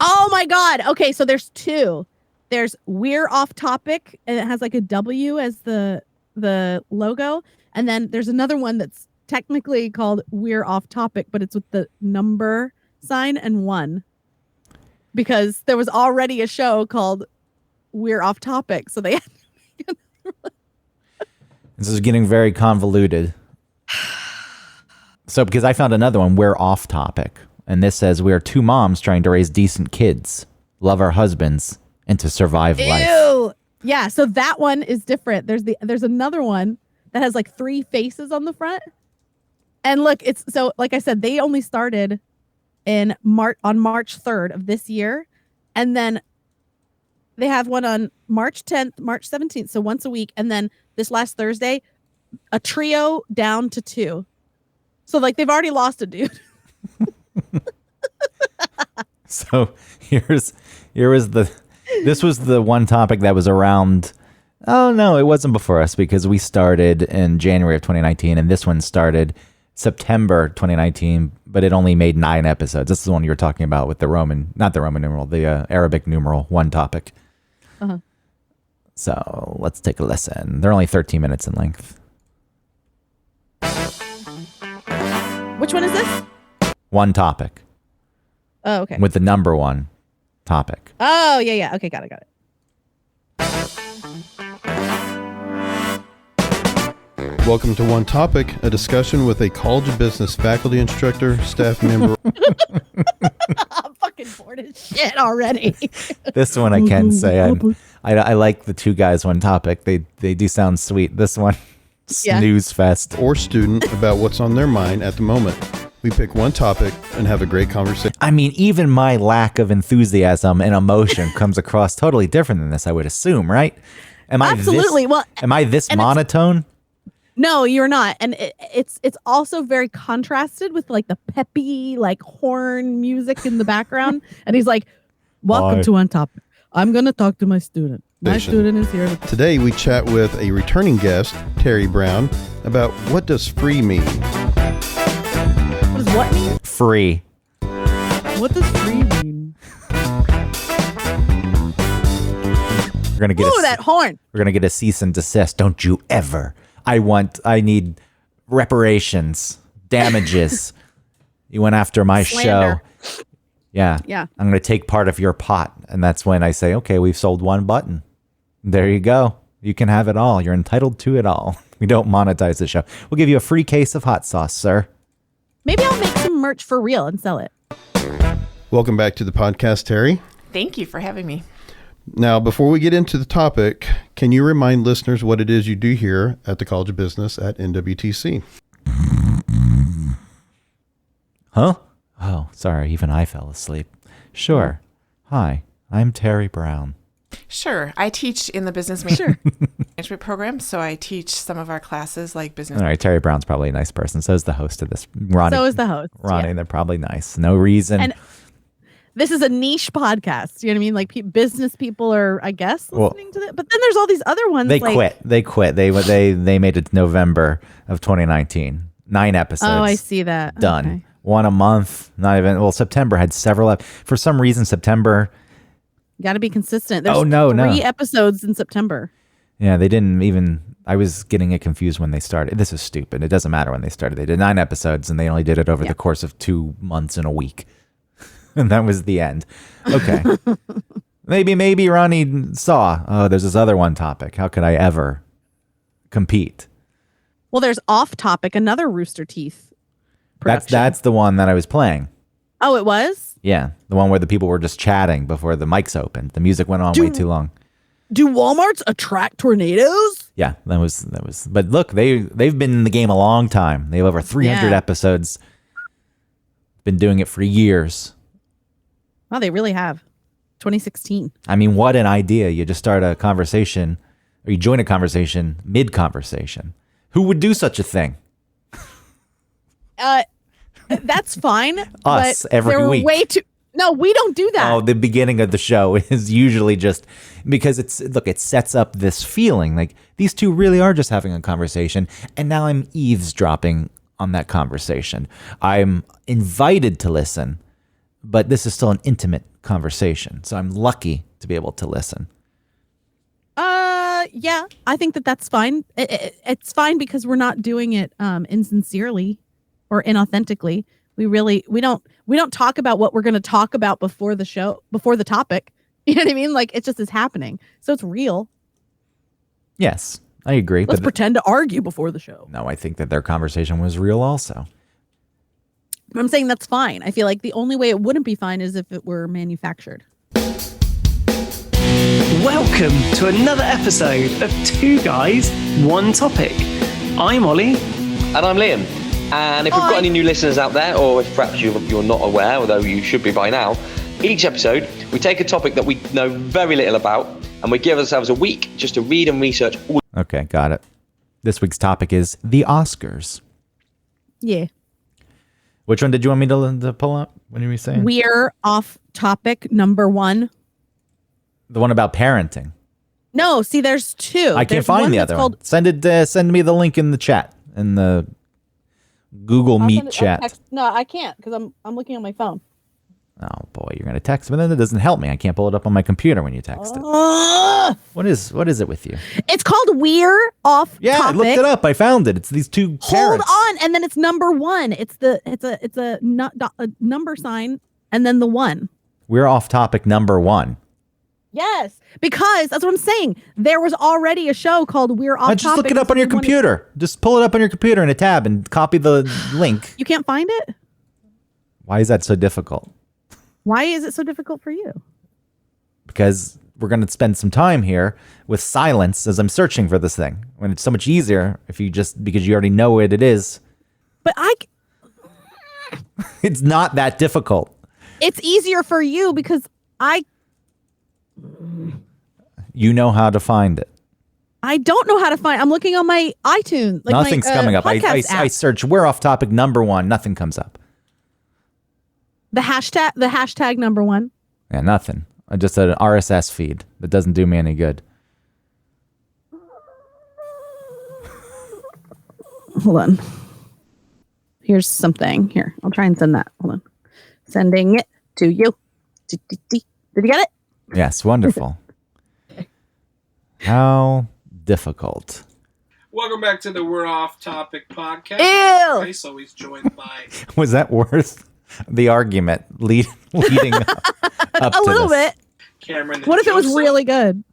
Oh my God. Okay, so there's two. There's We're Off Topic, and it has like a W as the logo, and then there's another one that's technically called We're Off Topic, but it's with the number sign and 1, because there was already a show called We're Off Topic, so they. This is getting very convoluted. So, because I found another one, We're Off Topic, and this says we're two moms trying to raise decent kids, love our husbands, and to survive life. Ew. Yeah, so that one is different. There's another one that has like 3 faces on the front. And look, it's so like I said, they only started on March 3rd of this year. And then they have one on March 10th, March 17th, so once a week, and then this last Thursday, a trio down to 2. So like they've already lost a dude. So this was the one topic that was around. Oh no, it wasn't before us because we started in January of 2019, and this one started September 2019, but it only made 9 episodes. This is the one you were talking about with not the Roman numeral, the Arabic numeral, One Topic. Uh-huh. So let's take a listen. They're only 13 minutes in length. Which one is this? One Topic. Oh, okay. With the number 1 topic. Oh, yeah. Okay, got it. Welcome to One Topic, a discussion with a College of Business faculty instructor, staff member. I'm fucking bored as shit already. This one I can say I like the two guys, One Topic. They do sound sweet. This one, snooze fest. Or student about what's on their mind at the moment. We pick one topic and have a great conversation. I mean, even my lack of enthusiasm and emotion comes across totally different than this, I would assume, right? Absolutely. Am I this monotone? No, you're not. And it's also very contrasted with like the peppy, like horn music in the background. And he's like, welcome to One Topic. I'm going to talk to my student. My student is here. Today we chat with a returning guest, Terry Brown, about what does free mean? What does what mean? Free. What does free mean? We're going to get that horn. We're going to get a cease and desist. Don't you ever. I need reparations, damages. You went after my Slander. show. Yeah. Yeah. I'm going to take part of your pot. And that's when I say, okay, we've sold one button. There you go. You can have it all. You're entitled to it all. We don't monetize the show. We'll give you a free case of hot sauce, sir. Maybe I'll make some merch for real and sell it. Welcome back to the podcast, Terry. Thank you for having me. Now, before we get into the topic, can you remind listeners what it is you do here at the College of Business at NWTC? Huh? Oh, sorry. Even I fell asleep. Sure. Hi, I'm Terry Brown. Sure. I teach in the business management program, so I teach some of our classes like business. All right, Terry Brown's probably a nice person. So is the host of this. Ronnie. So is the host. Ronnie, yeah. They're probably nice. No reason. And this is a niche podcast. You know what I mean? Like business people are, I guess, listening to it. But then there's all these other ones. They quit. They made it November of 2019. 9 episodes. Oh, I see that. Done. Okay. One a month. Not even. Well, September had several. For some reason, September. Got to be consistent. There's 3 episodes in September. Yeah, they didn't even. I was getting it confused when they started. This is stupid. It doesn't matter when they started. They did 9 episodes, and they only did it over the course of 2 months and a week. And that was the end. Okay. maybe Ronnie saw, oh, there's this other One Topic. How could I ever compete? Well, there's Off Topic, another Rooster Teeth production. That's the one that I was playing. Oh, it was? Yeah, the one where the people were just chatting before the mics opened. The music went on way too long. Do Walmarts attract tornadoes? Yeah, that was. But look, they've been in the game a long time. They have over 300 episodes. Been doing it for years. Wow, they really have. 2016. I mean, what an idea. You just start a conversation, or you join a conversation mid-conversation. Who would do such a thing? That's fine. Us, but every there were week. No, we don't do that. Oh, the beginning of the show is usually just because it sets up this feeling like these two really are just having a conversation, and now I'm eavesdropping on that conversation. I'm invited to listen, but this is still an intimate conversation, so I'm lucky to be able to listen. Yeah, I think that's fine. It's fine because we're not doing it insincerely or inauthentically. We don't talk about what we're going to talk about before the show, before the topic. You know what I mean? Like it just is happening. So it's real. Yes, I agree. Let's pretend to argue before the show. No, I think that their conversation was real also. I'm saying that's fine. I feel like the only way it wouldn't be fine is if it were manufactured. Welcome to another episode of Two Guys, One Topic. I'm Ollie. And I'm Liam. And if we've got any new listeners out there, or if perhaps you're not aware, although you should be by now, each episode we take a topic that we know very little about, and we give ourselves a week just to read and research all. Okay, got it. This week's topic is the Oscars. Yeah. Which one did you want me to pull up? What are we saying? We're off topic number 1. The one about parenting. No, see, there's 2. I can't find the other one. Send me the link in the chat, in the Google Meet chat. No, I can't because I'm looking on my phone. Oh boy, you're gonna text, but then it doesn't help me. I can't pull it up on my computer when you text it. What is it with you? It's called We're Off Topic. I looked it up. I found it. It's these two parents. Hold on, and then it's number 1. It's a number sign, and then the 1. We're off topic number 1. Yes, because that's what I'm saying. There was already a show called We're Off Topic. Just look it up on your computer. Just pull it up on your computer in a tab and copy the link. You can't find it? Why is that so difficult? Why is it so difficult for you? Because we're going to spend some time here with silence as I'm searching for this thing. When it's so much easier if you because you already know what it is. But it's not that difficult. It's easier for you because you know how to find it. I don't know how to find. I'm looking on my iTunes. Nothing's coming up. I search We're Off Topic number 1. Nothing comes up. The hashtag number 1. Yeah, nothing. I just had an RSS feed that doesn't do me any good. Hold on. Here's something. Here, I'll try and send that. Hold on. Sending it to you. Did you get it? Yes, wonderful. How difficult. Welcome back to the We're Off Topic podcast. Ew! Bryce, always joined by... Was that worth the argument leading up a little bit? Cameron. What if it was really good?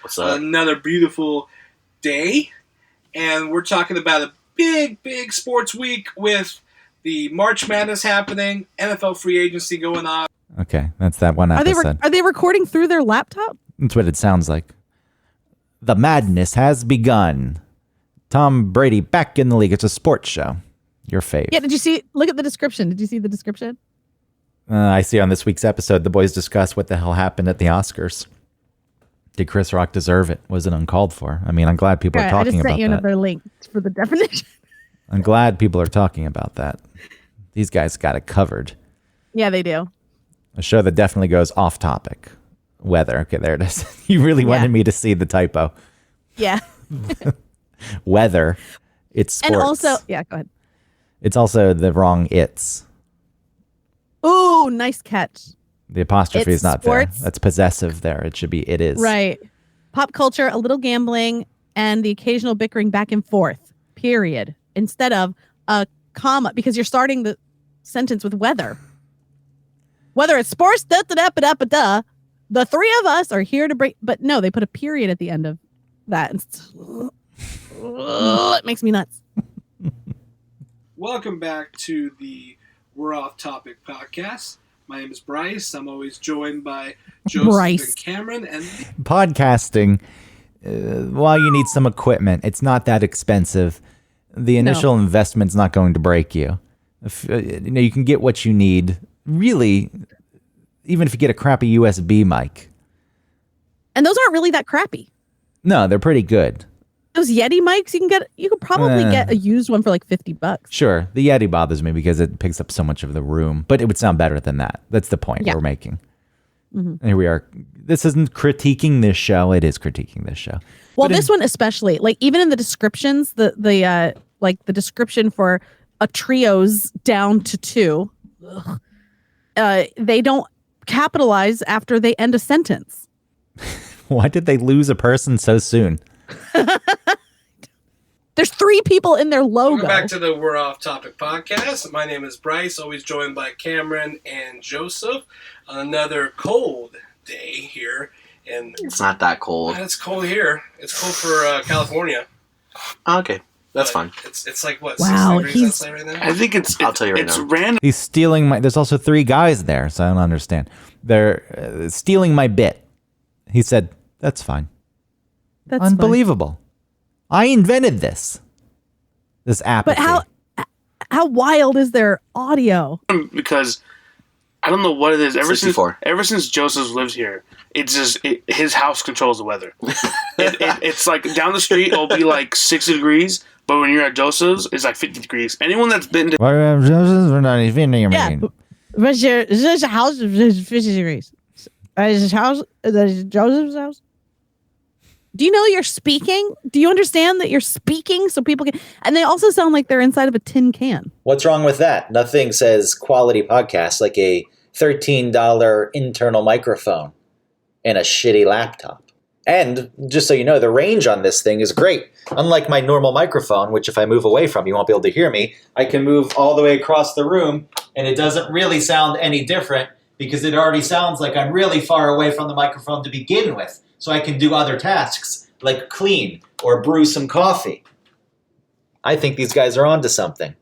What's up? Another beautiful day, and we're talking about a big sports week with the March Madness happening, NFL free agency going on. Okay, that's that one episode. Are they recording through their laptop? That's what it sounds like. The madness has begun. Tom Brady back in the league. It's a sports show. Your fave. Yeah, did you see? Look at the description. Did you see the description? I see on this week's episode, the boys discuss what the hell happened at the Oscars. Did Chris Rock deserve it? Was it uncalled for? I mean, I'm glad people are talking about that. I just sent you another link for the definition. I'm glad people are talking about that. These guys got it covered. Yeah, they do. A show that definitely goes off topic. Weather. Okay, there it is. You really wanted me to see the typo. Yeah. Weather. It's sports. And also, yeah, go ahead. It's also the wrong it's. Ooh, nice catch. The apostrophe It's is not sports. there. That's possessive there. It should be it is. Right. Pop culture, a little gambling, and the occasional bickering back and forth, period. Instead of a comma, because you're starting the sentence with weather. Whether it's sports, da-da-da-da-da-da, the three of us are here to break. But no, they put a period at the end of that. It makes me nuts. Welcome back to the We're Off Topic podcast. My name is Bryce. I'm always joined by Joseph and Cameron. And podcasting, while you need some equipment, it's not that expensive. The initial investment's not going to break you. You can get what you need. Really, even if you get a crappy USB mic. And those aren't really that crappy. No, they're pretty good. those Yeti mics, you could probably get a used one for like $50. Sure. The Yeti bothers me because it picks up so much of the room, but it would sound better than that. That's the point we're making. And here we are. This isn't critiquing this show. It is critiquing this show. Well, this one especially, like even in the descriptions, the description for a trio's down to 2, they don't capitalize after they end a sentence. Why did they lose a person so soon? There's 3 people in their logo. Welcome back to the We're Off Topic podcast. My name is Bryce, always joined by Cameron and Joseph on another cold day here. And it's not that cold. It's cold here. It's cold for California. Okay, that's fine. It's like what? Wow, 60 degrees outside right now? I think I'll tell you right it's now. random. He's stealing my. There's also 3 guys there, so I don't understand. They're stealing my bit. He said, "That's fine." That's unbelievable. I invented this. This apathy. But how wild is their audio? Because I don't know what it is. Ever 64. since Joseph lives here, it's just his house controls the weather. It's like down the street it'll be like 60 degrees, but when you're at Joseph's, it's like 50 degrees. Anyone that's been to We're not even But your house is 50 degrees. Is his house? Is Joseph's house? Do you know you're speaking? Do you understand that you're speaking so people can? And they also sound like they're inside of a tin can. What's wrong with that? Nothing says quality podcast like a $13 internal microphone and a shitty laptop. And just so you know, the range on this thing is great. Unlike my normal microphone, which if I move away from, you won't be able to hear me, I can move all the way across the room and it doesn't really sound any different because it already sounds like I'm really far away from the microphone to begin with. So I can do other tasks like clean or brew some coffee. I think these guys are onto something.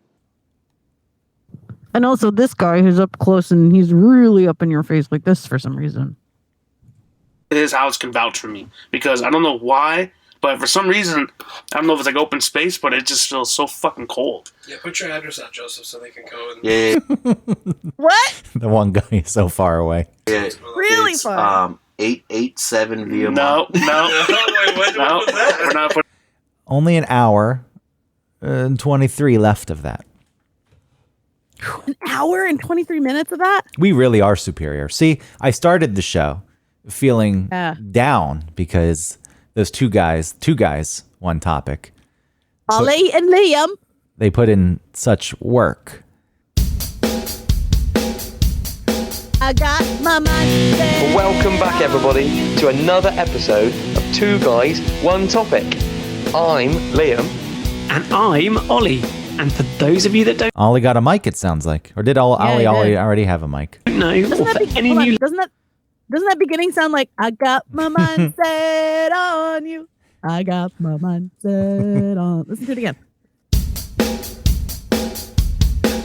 And also this guy who's up close and he's really up in your face like this for some reason. his house can vouch for me because I don't know why, but for some reason, I don't know if it's like open space, but it just feels so fucking cold. Yeah, put your address out, Joseph, so they can go. And... Yeah. What? The one guy is so far away. Yeah, really far. 887 via No. Wait, what was that? We're not putting. Only an hour and 23 left of that. An hour and 23 minutes of that? We really are superior. See, I started the show feeling down because those two guys, one topic. Ollie and Liam. They put in such work. I got my mind set. Welcome back, everybody, to another episode of Two Guys, One Topic. I'm Liam. And I'm Ollie. And for those of you that don't Ollie got a mic, it sounds like. Or did Ollie already have a mic? know, Doesn't that beginning sound like I got my mind set on you? I got my mind set on. Listen to it again.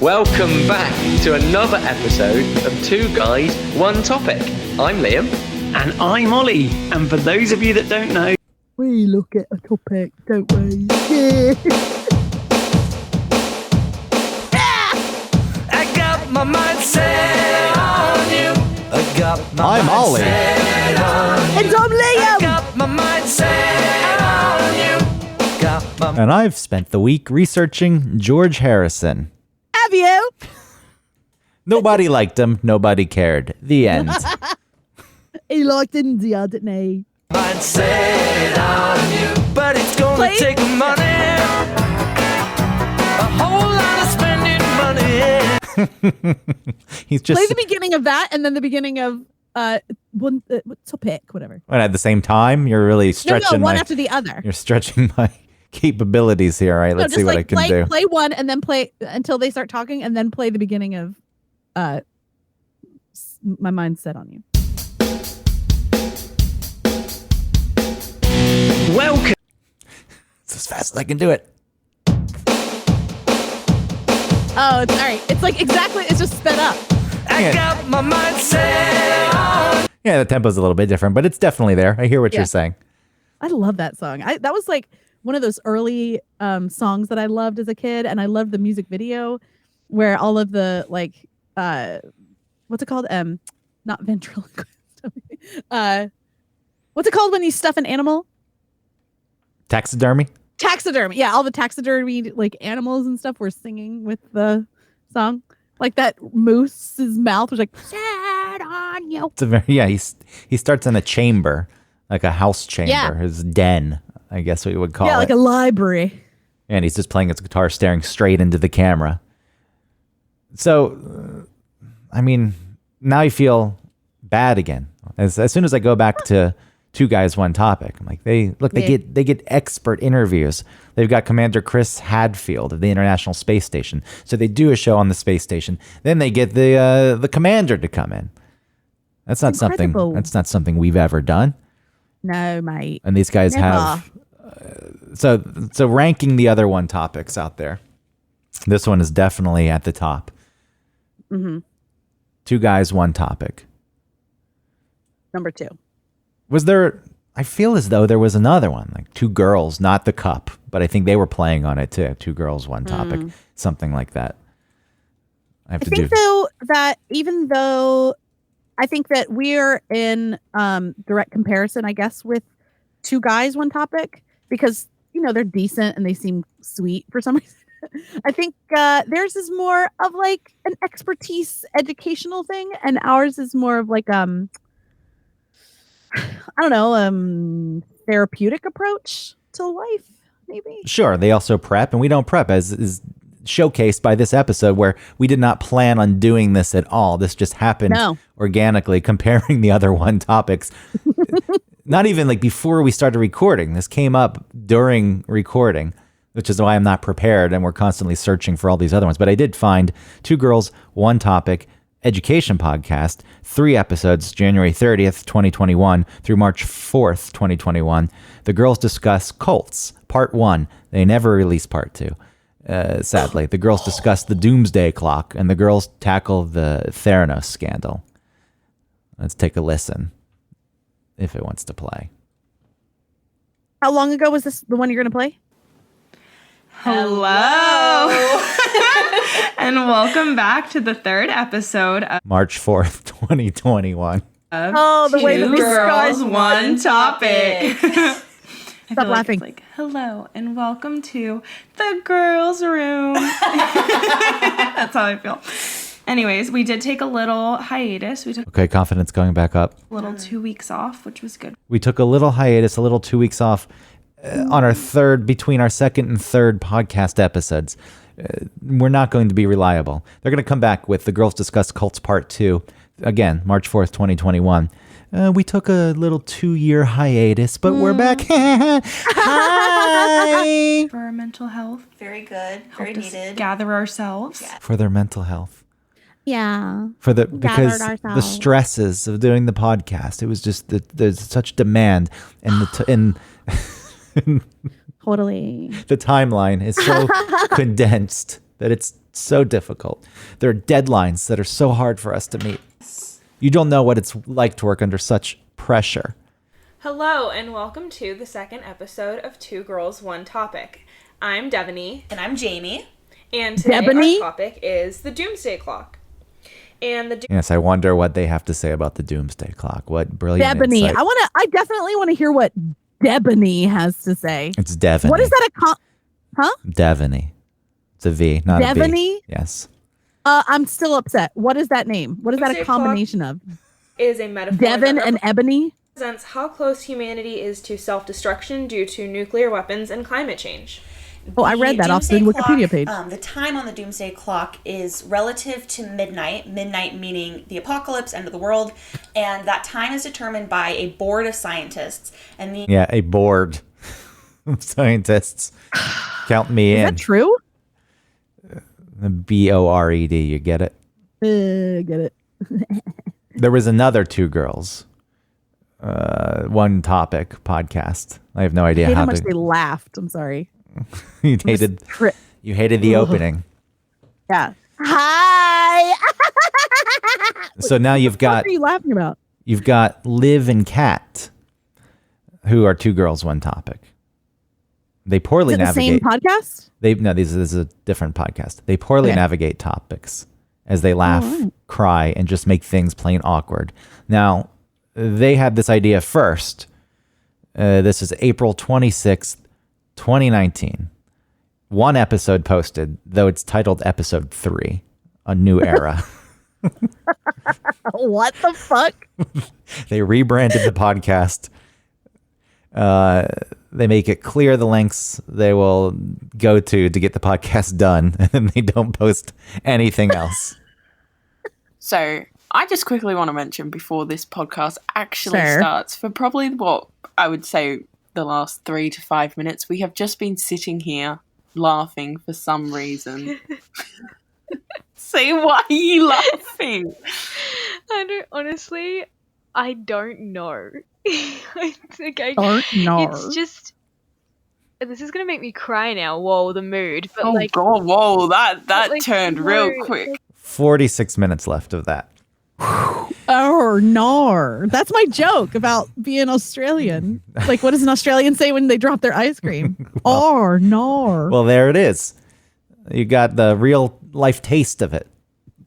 Welcome back to another episode of Two Guys, One Topic. I'm Liam. And I'm Ollie. And for those of you that don't know, we look at a topic, don't we? Yeah. I got my mind set on you. I got my I'm mind Ollie. set on you. And I'm Liam. I got my mind set on you. Got my And I've spent the week researching George Harrison. Have you? Nobody liked him. Nobody cared. The end. He liked India, didn't he? mind set on you. But it's gonna take money. A whole lot of spending money. He's just Play the beginning of that and then the beginning of one topic, whatever. and at the same time. You're really stretching no, one my after the other. You're stretching my capabilities here. All right, let's see what I can do. Play one and then play until they start talking and then play the beginning of My Mind's Set on You. welcome. It's as fast as I can do it. Oh, it's all right. It's like exactly. It's just sped up. I got my mind set on. Yeah, the tempo's a little bit different, but it's definitely there. I hear what you're saying. I love that song. That was like one of those early songs that I loved as a kid, and I loved the music video where all of the like what's it called? Not ventriloquist. What's it called when you stuff an animal? Taxidermy? taxidermy. Yeah, all the taxidermy like animals and stuff were singing with the song. Like that moose's mouth was like, "Sad on you." It's a very he starts in a chamber, like a house chamber, his den, I guess we would call it. Yeah, like a library. And he's just playing his guitar, staring straight into the camera. So, I mean, now I feel bad again. As soon as I go back to Two Guys, One Topic, I'm like, they get expert interviews. They've got Commander Chris Hadfield of the International Space Station. So they do a show on the space station. Then they get the commander to come in. That's not Incredible. something. That's not something we've ever done. No, mate. And these guys have. So ranking the other One Topics out there, this one is definitely at the top. Mm-hmm. Two Guys, One Topic. Number 2. Was there? I feel as though there was another one, like Two Girls, not the Cup, but I think they were playing on it too. Two Girls, One Topic, something like that. I think though that even though I think that we're in direct comparison, I guess, with Two Guys, One Topic, because they're decent and they seem sweet for some reason. I think theirs is more of like an expertise educational thing, and ours is more of like therapeutic approach to life, maybe. Sure, they also prep, and we don't prep, as is showcased by this episode, where we did not plan on doing this at all. This just happened organically, comparing the other One Topics. Not even like before we started recording. This came up during recording, which is why I'm not prepared, and we're constantly searching for all these other ones. But I did find Two Girls, One Topic education podcast, 3 episodes, January 30th, 2021 through March 4th, 2021. The girls discuss cults, part 1. They never released part 2. Sadly, the girls discuss the doomsday clock, and the girls tackle the Theranos scandal. Let's take a listen, if it wants to play. How long ago was this the one you're going to play? Hello. And welcome back to the 3rd episode of March 4th, 2021. The way Two Girls, One Topic. Stop laughing. Like, hello and welcome to the girls' room. That's how I feel. Anyways, we did take a little hiatus. We took Okay, confidence going back up. a little 2 weeks off, which was good. We took a little hiatus, a little 2 weeks off on our between our second and third podcast episodes. We're not going to be reliable. They're going to come back with The Girls Discuss Cults Part 2. Again, March 4th, 2021. We took a little 2-year hiatus, but we're back. Hi! For our mental health. Very good. Very needed. Gather ourselves. For their mental health. Yeah. Because the stresses of doing the podcast, it was just there's such demand, and Totally. The timeline is so condensed that it's so difficult. There are deadlines that are so hard for us to meet. You don't know what it's like to work under such pressure. Hello, and welcome to the 2nd episode of Two Girls, One Topic. I'm Devaney. And I'm Jamie. And today our topic is the Doomsday Clock. And yes, I wonder what they have to say about the Doomsday Clock. What brilliant Devaney. insight. I definitely want to hear what Devaney has to say. It's Devaney. What is that huh? Devaney. It's a V, not a B. Devaney? Yes. I'm still upset. What is that name? What is that a combination of? Is a metaphor. Devon and Ebony? Represents how close humanity is to self-destruction due to nuclear weapons and climate change. Oh, I read that off the Wikipedia page. The time on the Doomsday Clock is relative to midnight. Midnight meaning the apocalypse, end of the world, and that time is determined by a board of scientists. And a board of scientists. Count me in. Is that true? BORED. You get it? Get it. There was another Two Girls, One Topic podcast. I have no idea how much they laughed. I'm sorry. You hated the opening. Yeah. Hi. So now you've got. What are you laughing about? You've got Liv and Kat, who are Two Girls, One Topic. They poorly navigate. The same podcast? This is a different podcast. They poorly navigate topics as they laugh, cry, and just make things plain awkward. Now, they had this idea first. This is April 26th, 2019. One episode posted, though it's titled episode 3, A New Era. What the fuck? They rebranded the podcast. They make it clear the links they will go to get the podcast done, and they don't post anything else. So I just quickly want to mention before this podcast actually Sure. starts, for probably what I would say the last 3 to 5 minutes, we have just been sitting here laughing for some reason. Say, why are you laughing? I don't know. I think Don't know. It's just, this is gonna make me cry now. Whoa, the mood. But Oh like, god, whoa, that like, turned real no, quick. 46 minutes left of that. Oh, no. That's my joke about being Australian. Like, what does an Australian say when they drop their ice cream? Oh, no. Well, there it is. You got the real life taste of it.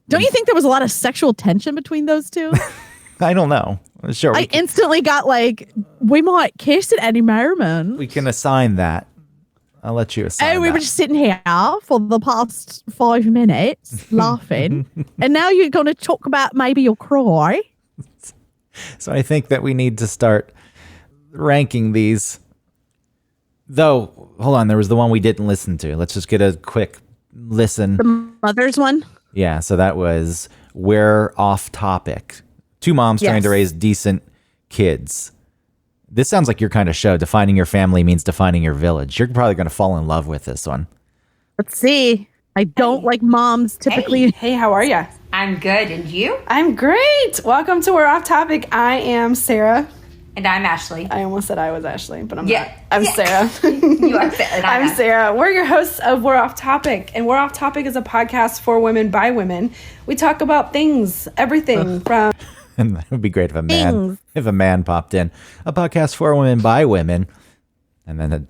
Don't you think there was a lot of sexual tension between those two? I don't know. Sure, I instantly got like, we might kiss at any moment. we can assign that. I'll let you assign And we that. were just sitting here for the past 5 minutes laughing. And now you're going to talk about maybe you'll cry. So I think that we need to start ranking these. Though, hold on, there was the one we didn't listen to. Let's just get a quick listen. The mother's one? Yeah, so that was We're Off Topic. 2 moms trying to Yes. raise decent kids. This sounds like your kind of show. Defining your family means defining your village. You're probably going to fall in love with this one. Let's see. I don't like moms typically. Hey, how are ya? I'm good, and you? I'm great. Welcome to We're Off Topic. I am Sarah. And I'm Ashley. I almost said I was Ashley, but I'm not. I'm Sarah. You are Sarah. I'm Sarah. We're your hosts of We're Off Topic, and We're Off Topic is a podcast for women by women. We talk about things, everything from... And that would be great if a man popped in. A podcast for women by women. And then a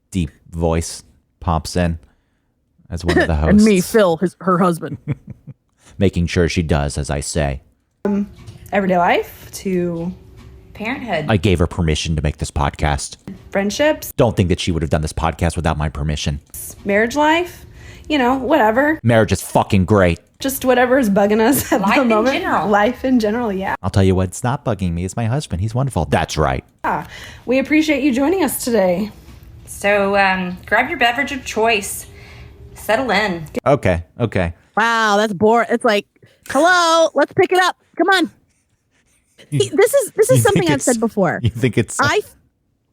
deep voice pops in as one of the hosts. And me, Phil, her husband. Making sure she does as I say. everyday life to parenthood. I gave her permission to make this podcast. Friendships. Don't think that she would have done this podcast without my permission. Marriage life. You know, whatever. Marriage is fucking great. Just whatever is bugging us at Life the in moment. general. Life in general, yeah. I'll tell you what's not bugging me is my husband. He's wonderful. That's right. Yeah. We appreciate you joining us today. So grab your beverage of choice. Settle in. Okay. Wow, that's boring. It's like, hello, let's pick it up. Come on. This is something I've said before. You think it's...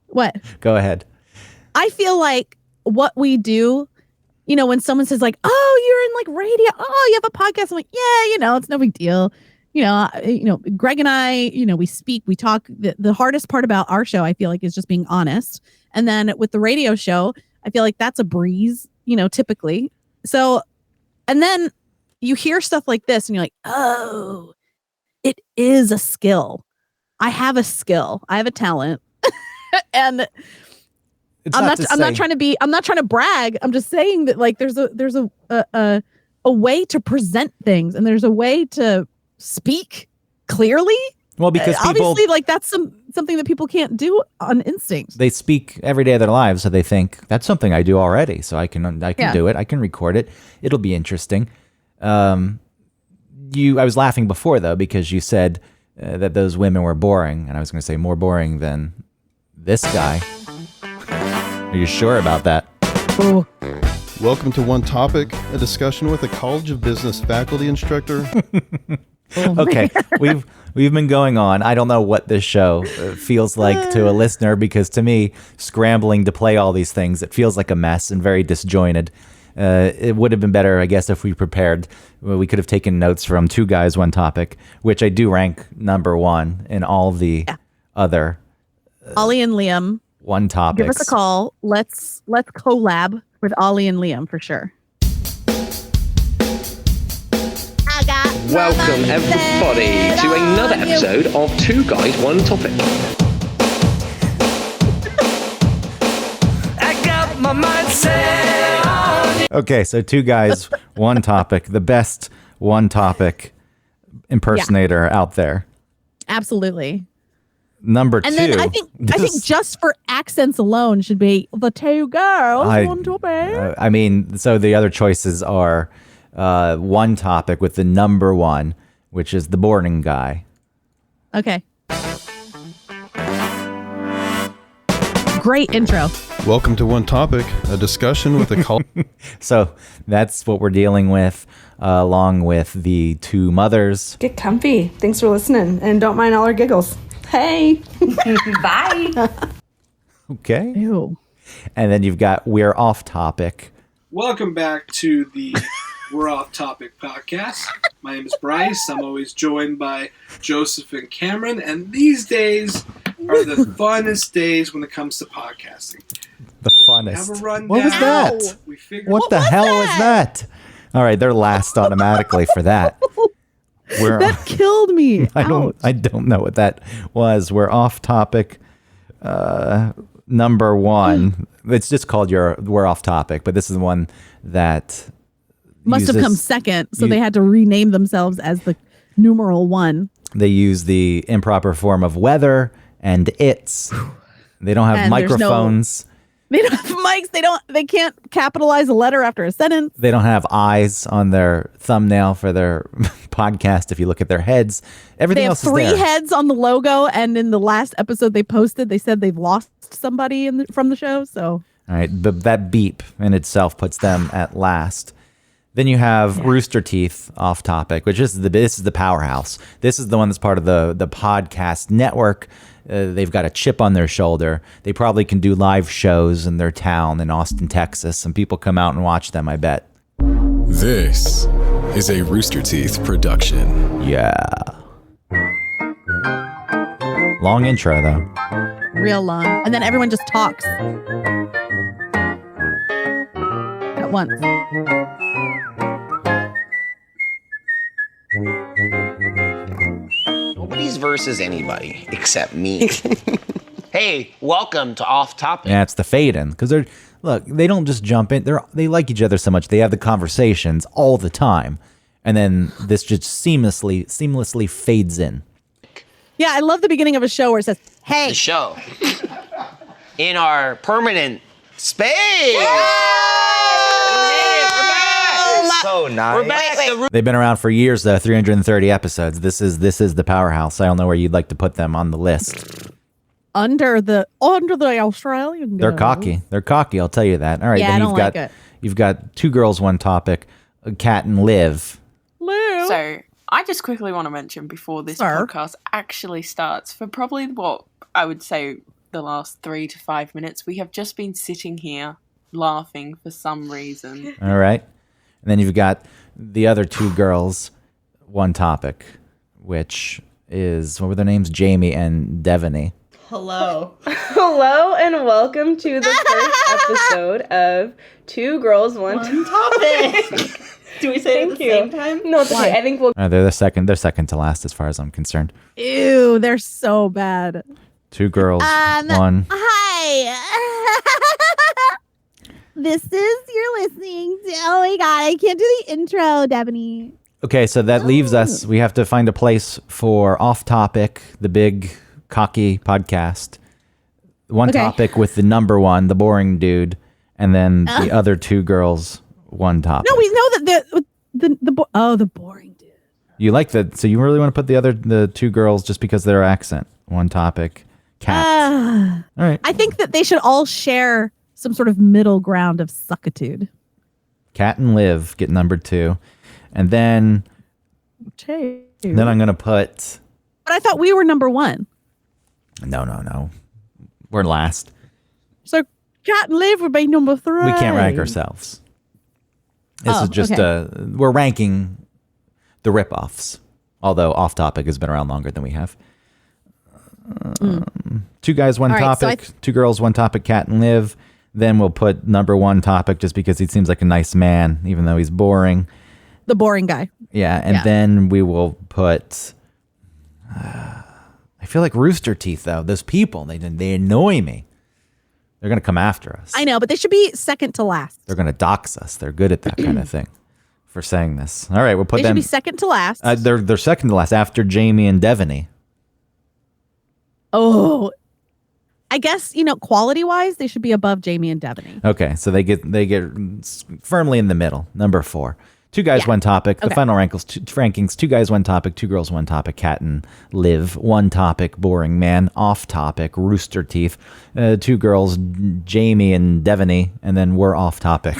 What? Go ahead. I feel like what we do, you know, when someone says like, oh, you're in like radio. Oh, you have a podcast. I'm like, yeah, you know, it's no big deal. You know, Greg and I, you know, we speak, we talk. The hardest part about our show, I feel like, is just being honest. And then with the radio show, I feel like that's a breeze, you know, typically. So, and then you hear stuff like this and you're like, oh, it is a skill. I have a skill. I have a talent. And I'm not trying to brag. I'm just saying that like there's a way to present things and there's a way to speak clearly. Well, because people, obviously like that's something that people can't do on instinct. they speak every day of their lives, so they think that's something I do already. So I can do it. I can record it. It'll be interesting. I was laughing before though because you said that those women were boring, and I was going to say more boring than this guy. Are you sure about that? Oh. Welcome to One Topic, a discussion with a College of Business faculty instructor. Okay, we've been going on. I don't know what this show feels like to a listener, because to me, scrambling to play all these things, it feels like a mess and very disjointed. It would have been better, I guess, if we prepared. We could have taken notes from Two Guys, One Topic, which I do rank number one in all the other Ollie and Liam. One Topics. Give us a call. Let's collab with Ollie and Liam for sure. Welcome everybody to another episode of Two Guys, One Topic. I got my mind set on you. Okay, so Two Guys, One Topic, the best One Topic impersonator out there. Absolutely. Number And two. then I think just for accents alone should be the two girls, one topic. I mean, so the other choices are One Topic with the number one, which is the boring guy. Okay. Great intro. Welcome to One Topic, a discussion with a So that's what we're dealing with, along with the two mothers. Get comfy. Thanks for listening, and don't mind all our giggles. Hey. Bye. Okay. Ew. And then you've got We're Off Topic. Welcome back to the We're Off Topic podcast. My name is Bryce. I'm always joined by Joseph and Cameron, and these days are the funnest days when it comes to podcasting. The funnest. Have a rundown. What was that? We figured What the hell was that? All right, they're last automatically for that. That killed me. I don't know what that was. We're Off Topic. Number one. It's just called We're Off Topic, but this is the one that Must have come second, so they had to rename themselves as the numeral one. They use the improper form of weather and it's. They don't have And microphones. They don't have mics. They can't capitalize a letter after a sentence. They don't have eyes on their thumbnail for their podcast. If you look at their heads, everything else is there. They have 3 heads on the logo, and in the last episode they posted, they said they've lost somebody from the show. So, all right, but that beep in itself puts them at last. Then you have Rooster Teeth Off Topic, which this is the powerhouse. This is the one that's part of the podcast network. They've got a chip on their shoulder. They probably can do live shows in their town in Austin, Texas, and people come out and watch them, I bet. This is a Rooster Teeth production. Yeah. Long intro, though. real long, and then everyone just talks at once. Nobody's versus anybody except me. Hey, welcome to Off Topic. Yeah, it's the fade in because they don't just jump in. They like each other so much. They have the conversations all the time, and then this just seamlessly fades in. Yeah, I love the beginning of a show where it says, "Hey." The show in our permanent space. So nice. We're back. They've been around for years, though. 330 episodes. This is the powerhouse. I don't know where you'd like to put them on the list. Under the Australian. They're cocky. They're cocky. I'll tell you that. All right. Yeah, then I don't like it. You've got Two Girls, One Topic, Cat and Liv. So I just quickly want to mention before this podcast actually starts, for probably what I would say the last 3 to 5 minutes, we have just been sitting here laughing for some reason. All right. And then you've got the other Two Girls, One Topic, which is, what were their names? Jamie and Devaney. Hello. Hello, and welcome to the first episode of Two Girls, One Topic. Do we say it at the same time? No, it's okay. I think we'll... They're second to last as far as I'm concerned. Ew, they're so bad. Two Girls, One. Hi. This is, you're listening to, oh my God, I can't do the intro, Devaney. Okay, so that leaves us, we have to find a place for Off Topic, the big cocky podcast. One Topic with the number one, the boring dude, and then the other Two Girls, One Topic. No, we know that the boring dude. You like that, so you really want to put the Two Girls just because of their accent. One Topic, Cat. All right. I think that they should all share some sort of middle ground of suckitude. Cat and Liv get number 2. And then I'm going to put... But I thought we were number 1. No. We're last. So Cat and Liv would be number 3. We can't rank ourselves. This is just we're ranking the ripoffs. Although Off Topic has been around longer than we have. Two Guys, One Topic. Two Girls, One Topic, Cat and Liv. Then we'll put number 1 Topic just because he seems like a nice man, even though he's boring. The boring guy. Yeah, and then we will put... I feel like Rooster Teeth, though. Those people, they annoy me. They're going to come after us. I know, but they should be second to last. They're going to dox us. They're good at that kind of thing for saying this. All right, we'll put them... They should be second to last. They're second to last after Jamie and Devaney. Oh, I guess, quality wise, they should be above Jamie and Devaney. Okay, so they get firmly in the middle. Number 4. 2 guys, 1 topic. The final rankings: 2 guys, 1 topic. 2 girls, 1 topic. Cat and Liv. 1 topic. Boring Man. Off topic. Rooster Teeth. 2 girls, Jamie and Devaney, and then we're off topic.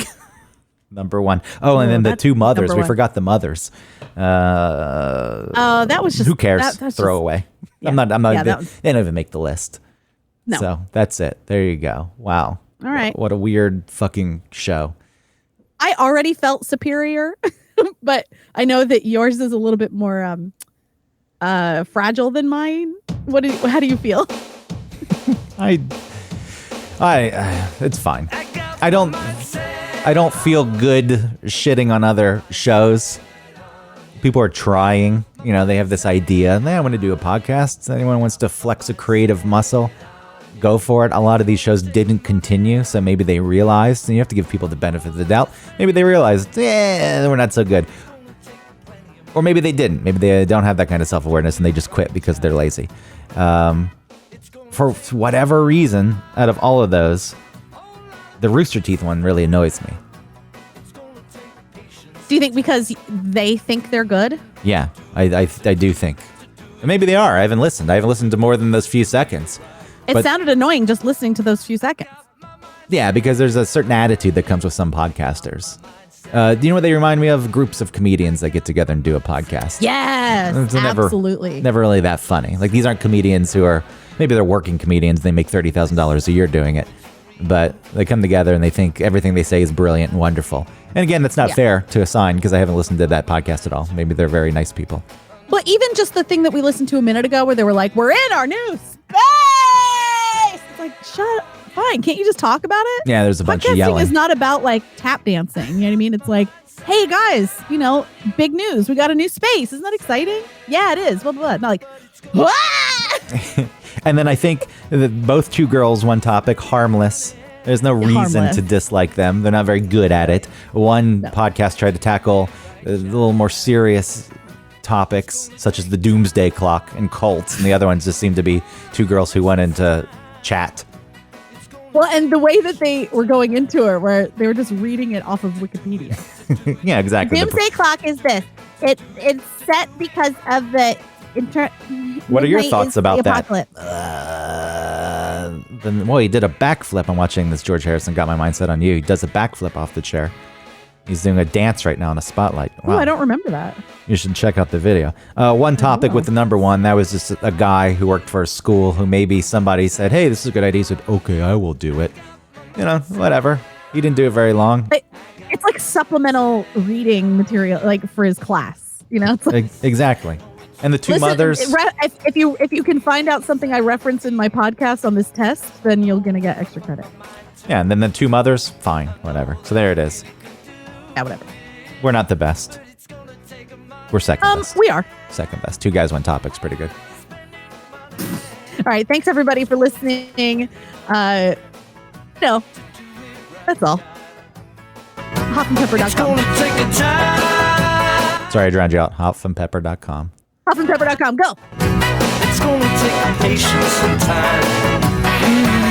Number 1. Oh, and then the 2 mothers. We forgot the mothers. That was just who cares? That's Throw just, away. Yeah. I'm not. Yeah, they don't even make the list. No. So that's it. There you go. Wow. All right. What a weird fucking show. I already felt superior, but I know that yours is a little bit more fragile than mine. How do you feel? It's fine. I don't feel good shitting on other shows. People are trying, they have this idea. I want to do a podcast. Anyone wants to flex a creative muscle, go for it. A lot of these shows didn't continue, so maybe they realized, and you have to give people the benefit of the doubt. Maybe they realized, we're not so good. Or maybe they didn't. Maybe they don't have that kind of self-awareness and they just quit because they're lazy. For whatever reason, out of all of those, the Rooster Teeth one really annoys me. Do you think because they think they're good? Yeah, I do think. And maybe they are. I haven't listened to more than those few seconds. It sounded annoying just listening to those few seconds. Yeah, because there's a certain attitude that comes with some podcasters. Do you know what they remind me of? Groups of comedians that get together and do a podcast. Yes, absolutely. Never really that funny. Like, these aren't comedians who are, maybe they're working comedians. They make $30,000 a year doing it. But they come together and they think everything they say is brilliant and wonderful. And again, that's not fair to assign because I haven't listened to that podcast at all. Maybe they're very nice people. Well, even just the thing that we listened to a minute ago where they were like, we're in our new space. It's like, shut up. Fine. Can't you just talk about it? Yeah, there's a bunch of Podcasting yelling. is not about like tap dancing. You know what I mean? It's like, hey guys, big news. We got a new space. Isn't that exciting? Yeah, it is. Blah, blah, blah. Not like, Wah! And then I think that both 2 girls, 1 topic, harmless. There's no reason to dislike them. They're not very good at it. One podcast tried to tackle a little more serious topics, such as the doomsday clock and cults, and the other ones just seemed to be 2 girls who went into chat. Well, and the way that they were going into it, where they were just reading it off of Wikipedia. Yeah, exactly. Doomsday clock is this. It's set because of the What are your thoughts about that? Well, he did a backflip. I'm watching this. George Harrison got my mindset on you. He does a backflip off the chair. He's doing a dance right now in a spotlight. Wow. Oh, I don't remember that. You should check out the video. One topic with the number 1. That was just a guy who worked for a school who maybe somebody said, hey, this is a good idea. He said, okay, I will do it. Whatever. He didn't do it very long. It's like supplemental reading material, like for his class. It's like, exactly. And the 2 mothers. If you can find out something I reference in my podcast on this test, then you're gonna get extra credit. Yeah, and then the 2 mothers, fine, whatever. So there it is. Yeah, whatever. We're not the best. We're second best. We are. Second best. 2 guys, 1 topic's pretty good. All right, thanks everybody for listening. That's all. Hopandpepper.com. Sorry I drowned you out. Hopandpepper.com. Hopandpepper.com. Go. It's gonna take patience and time.